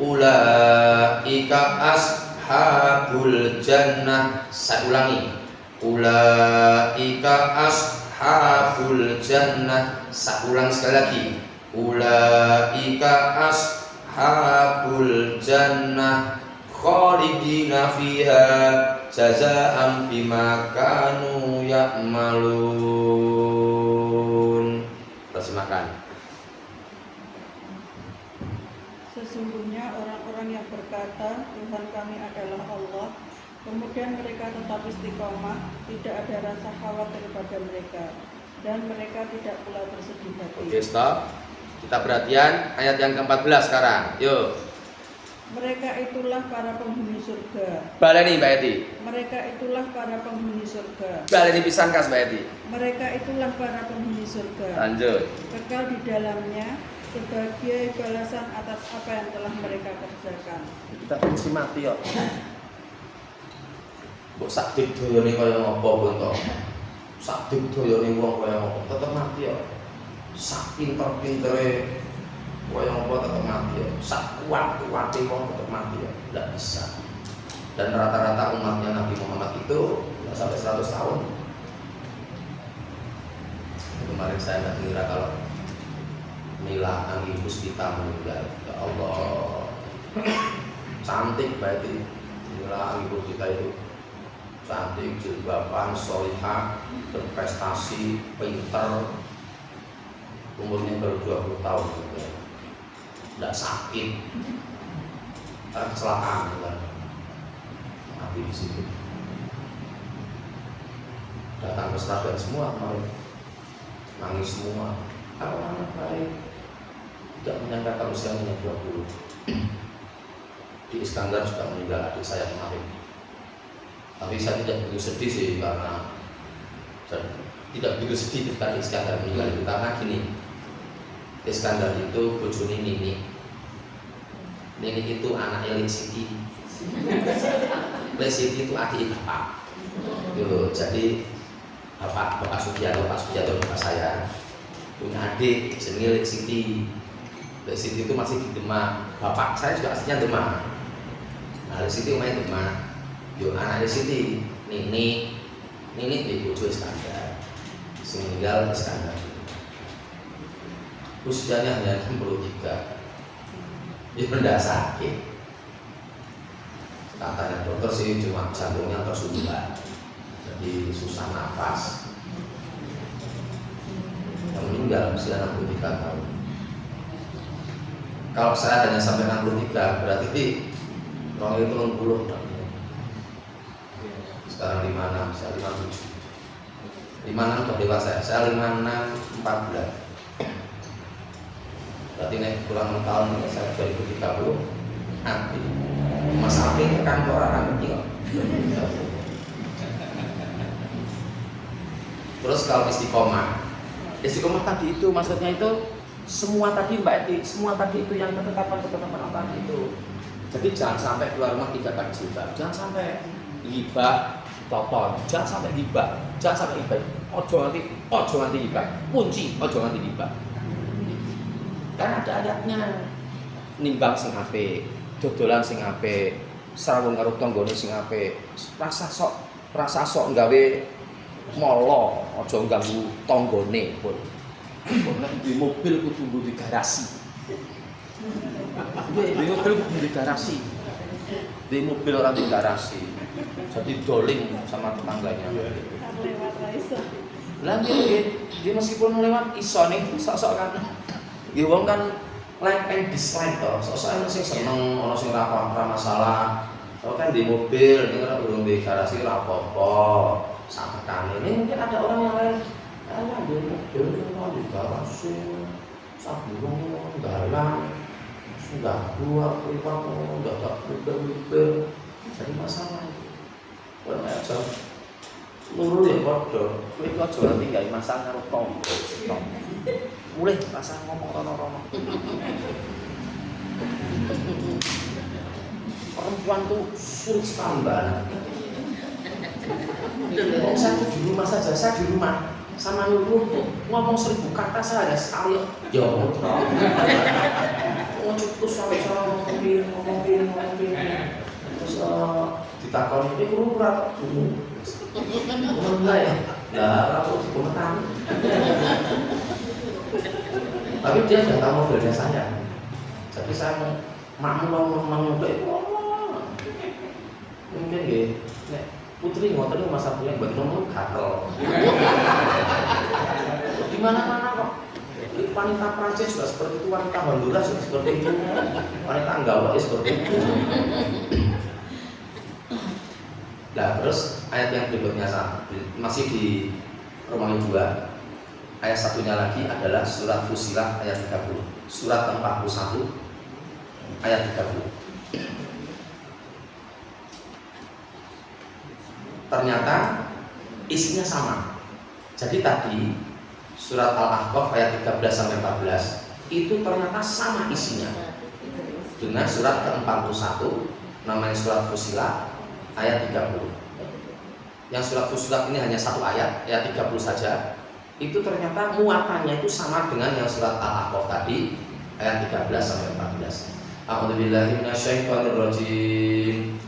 Ulaika ashabul jannah. Saya ulangi. Ulaika ashabul jannah. Saya ulang sekali lagi. Ulaika ashabul jannah khalidina fiha jazaa'an bima kanu ya'malun. Terjemahkan. Sesungguhnya orang-orang yang berkata Tuhan kami adalah Allah, kemudian mereka tetap istiqomah, tidak ada rasa khawatir pada mereka, dan mereka tidak pula bersedih hati. Oke, stop. Kita perhatian ayat yang ke-14 sekarang. Yuk. Mereka itulah para penghuni surga. Baleni Mbak Eti. Mereka itulah para penghuni surga. Baleni pisan kas Mbak Eti. Mereka itulah para penghuni surga. Lanjut. Kekal di dalamnya sebagai balasan atas apa yang telah mereka kerjakan. Kita kunci mati yo. Kok sak digdoyone kaya ngopo pun to. Sak digdoyone wong kaya ngopo tetep mati yo. Sak pinter-pintere kaya ngopo tetep mati yo. Sak kuat-kuate wong tetep mati yo. Tidak bisa. Dan rata-rata umatnya Nabi Muhammad itu tidak sampai 100 tahun. Kemarin saya nggak kira kalau Mila Anggi Puspita meninggal. Ya Allah. cantik baik itu. Inilah ibu kita itu cantik, jilbaban, solihah, berprestasi, pinter, umurnya baru 20 tahun gitu. Tidak sakit, kecelakaan kan, mati di situ. Datang ke Seragen semua kemarin, nangis semua. Kalau anak baik, tidak menyangka kalau usianya 20. Di Iskandar juga meninggal adik saya kemarin. Tapi saya tidak begitu sedih sih karena tidak begitu sedih ketika Iskandar meninggal itu karena gini, Iskandar itu bojone Nini. Nini itu anaknya Lek Siti. Lek Siti itu adik bapak. Tuh, jadi Bapak Sugiarto, Pak Sugiarto bapak saya punya adik jenenge Lek Siti. Lek Siti itu masih di Demak. Bapak saya juga aslinya Demak. Nah, Lek Siti main Demak. Yo anak Lek Siti, Nini di bojo Iskandar. Sing meninggal Iskandar. Usianya hanya 63. Ya tidak sakit. Katanya dokter sih cuma jantungnya tersumbat. Jadi susah nafas. Yang meninggal usia 63 tahun. Kalau saya hanya sampai 63 berarti orang itu 60 tahun. Sekarang 56, saya 57. 56 udah dewasa, saya 56 14. Berarti naik kurang 6 tahun saya 2030 nanti Mas Api ke kantor orang nanti kok. Terus kalau istiqomah tadi itu maksudnya itu semua tadi Mbak Eti, semua tadi itu yang ketetapan tadi itu. Jadi jangan sampai keluar rumah tidak pakai jilbab, jangan sampai ghibah toton, jangan sampai ghibah, jangan sampai ghibah. Ojo nganti ghibah, kunci ojo nganti ghibah. Kan ada ayatnya, nimbang sing apik, dodolan sing apik, srawung karo tanggane sing apik, rasa sok gawe molo, aja ganggu tanggane pun. Nek di mobil kudu di garasi. Di mobil kudu di garasi. Di mobil ora di garasi. Jadi doling sama tetangganya. Lewat Raisa. Lah dia meskipun lewat iso nih, sok-sok kan. Ya wong kan like and dislike to. Sok-sok ana sing seneng, ana sing ora masalah. Kalau kan di mobil, ini kan urung di garasi ora apa-apa. Sama kami ini mungkin ada orang yang lain. Ada di mobil, di garasi. Sabung galang. Sudah dua, lima, enggak tak berber. Jadi masalah itu. Wong aja. Luru ya padha. Kowe kok aja nanti gawe masalah karo tonggo. Mulai pasang ngomong rono-rono. Perempuan tuh sulit sekali mbak. Saya tuh di rumah saja, saya di rumah sama Nurul ngomong 1000 kata saya ada sekali. Ya terus sampai ngomongin. Terus ditakoni ini kurang berat dulu. Enggak ya? Lah aku komentar. Tapi dia sudah tahu mobilnya saya. Jadi saya ngomong itu mungkin nggih nek putri ngoten masa punya bagi ngomong gatel. Di mana-mana kok. Wanita Prancis juga seperti itu, wanita Honduras juga seperti itu, wanita Anggawa seperti itu. Nah terus ayat yang berikutnya masih di Romawi 2. Ayat satunya lagi adalah surat Fusilat ayat 30. Surat ke-41 ayat 30. Ternyata isinya sama. Jadi tadi surat Al-Ahqaf ayat 13 sampai 14 itu ternyata sama isinya dengan surat ke-41 namanya surat Fusilat ayat 30. Yang surat Fusilat ini hanya satu ayat 30 saja. Itu ternyata muatannya itu sama dengan yang surat Al-Ahqaf tadi ayat 13 sampai 14. A'udzubillahi minasyaitonirrajim.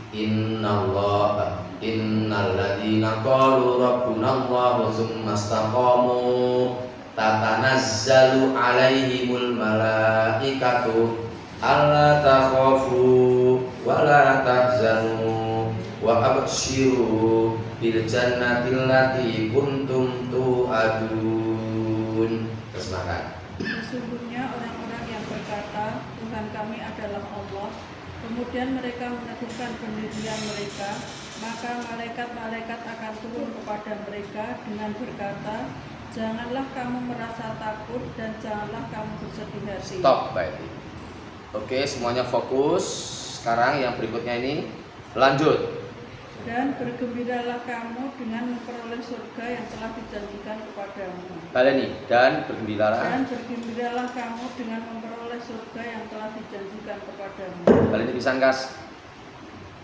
Innal ladzina qalu rabbunallahu tsumma istaqamu tatanazzalu 'alaihimul malaikatu alla takhafu wa la absyiru bil jannatil lati kuntum tu'adun. Terjemahkan. Sesungguhnya orang-orang yang berkata, Tuhan kami adalah Allah, kemudian mereka meneguhkan pendirian mereka, maka malaikat-malaikat akan turun kepada mereka dengan berkata, janganlah kamu merasa takut dan janganlah kamu bersedih hati. Stop, baik. Oke, semuanya fokus. Sekarang yang berikutnya ini lanjut. Dan bergembiralah kamu dengan memperoleh surga yang telah dijanjikan kepadamu. Baleni, dan bergembiralah. Dan bergembiralah kamu dengan memperoleh surga yang telah dijanjikan kepadamu. Baleni pisan kas.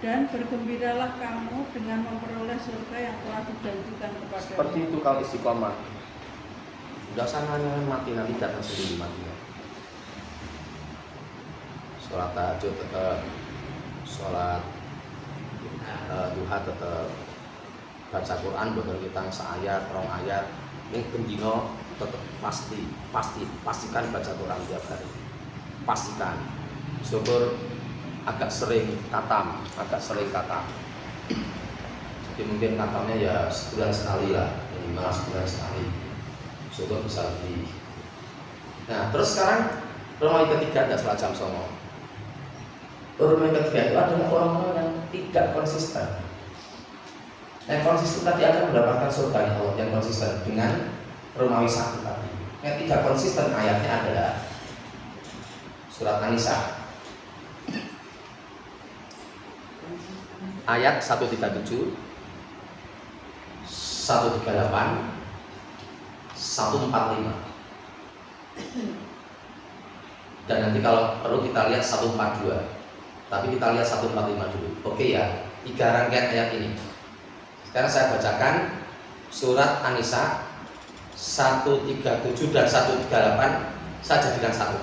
Dan bergembiralah kamu dengan memperoleh surga yang telah dijanjikan kepadamu. Seperti itu kalau istiqomah. Udah sananya mati nanti datang sendiri mati. Sholat tahajud tetap, sholat duha tetap, baca Quran betul kita seayat, rong ayat, ini bendino tetap pastikan baca Quran tiap hari, pastikan. Syukur agak sering katam. Jadi mungkin katamnya ya sebulan sekali lah, minimal sebulan sekali. Syukur bisa lebih. Nah terus sekarang rumah ketiga ada sholat jam songo. Orang yang ketiga itu adalah orang-orang yang tidak konsisten. Yang konsisten tadi akan mendapatkan surga Allah, yang konsisten dengan Romawi 1 tadi. Yang tidak konsisten ayatnya adalah surat An-Nisa ayat 137, 138, 145. Dan nanti kalau perlu kita lihat 142. Tapi kita lihat 145 dulu. Oke ya, 3 rangkaian ayat ini. Sekarang saya bacakan surat An-Nisa 137 dan 138 saya jadikan satu.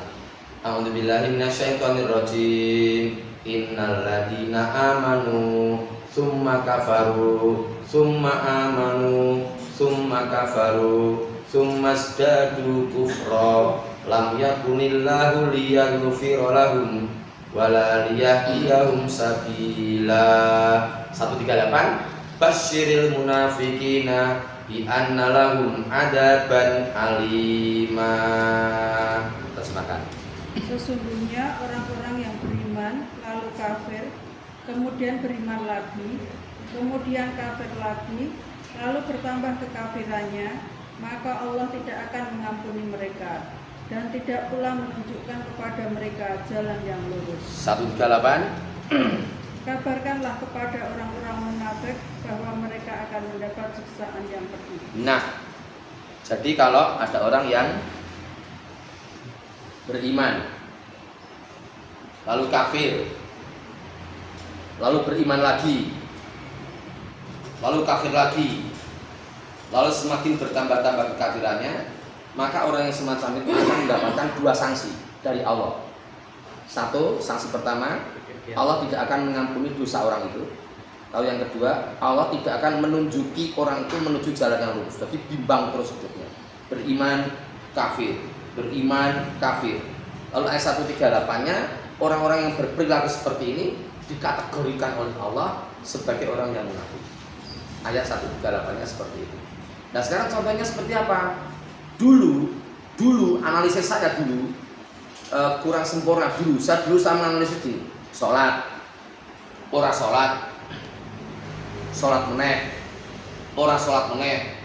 A'udzubillahi minasyaitonirrajim. Innal ladzina amanu tsumma kafaru tsumma amanu tsumma kafaru tsumma zdadu kufra lam yakunillahu liyaghfira lahum wala liyahdiyahum sabila. 138 Basyiril munafikina bi anna lahum adaban alima. Terjemahkan. Sesungguhnya orang-orang yang beriman lalu kafir, kemudian beriman lagi, kemudian kafir lagi, lalu bertambah kekafirannya, maka Allah tidak akan mengampuni mereka dan tidak pula menunjukkan kepada mereka jalan yang lurus. 138 Kabarkanlah kepada orang-orang munafik bahwa mereka akan mendapat siksaan yang pedih. Nah, jadi kalau ada orang yang beriman lalu kafir, lalu beriman lagi, lalu kafir lagi, lalu semakin bertambah-tambah kekafirannya, maka orang yang semacam itu akan mendapatkan 2 sanksi dari Allah. 1, sanksi pertama, Allah tidak akan mengampuni dosa orang itu. Lalu yang kedua, Allah tidak akan menunjuki orang itu menuju jalan yang lurus. Jadi bimbang terus hidupnya. Beriman, kafir, beriman, kafir. Lalu ayat 138-nya, orang-orang yang berperilaku seperti ini dikategorikan oleh Allah sebagai orang yang munafik. Ayat 138-nya seperti itu. Nah sekarang contohnya seperti apa? Dulu analisis saya dulu kurang sempurna dulu. Saya sama analisis ini. Sholat, ora sholat, sholat meneh, ora sholat meneh.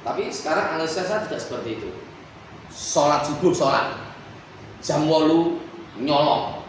Tapi sekarang analisis saya tidak seperti itu. Sholat subuh sholat, jam 8 nyolong,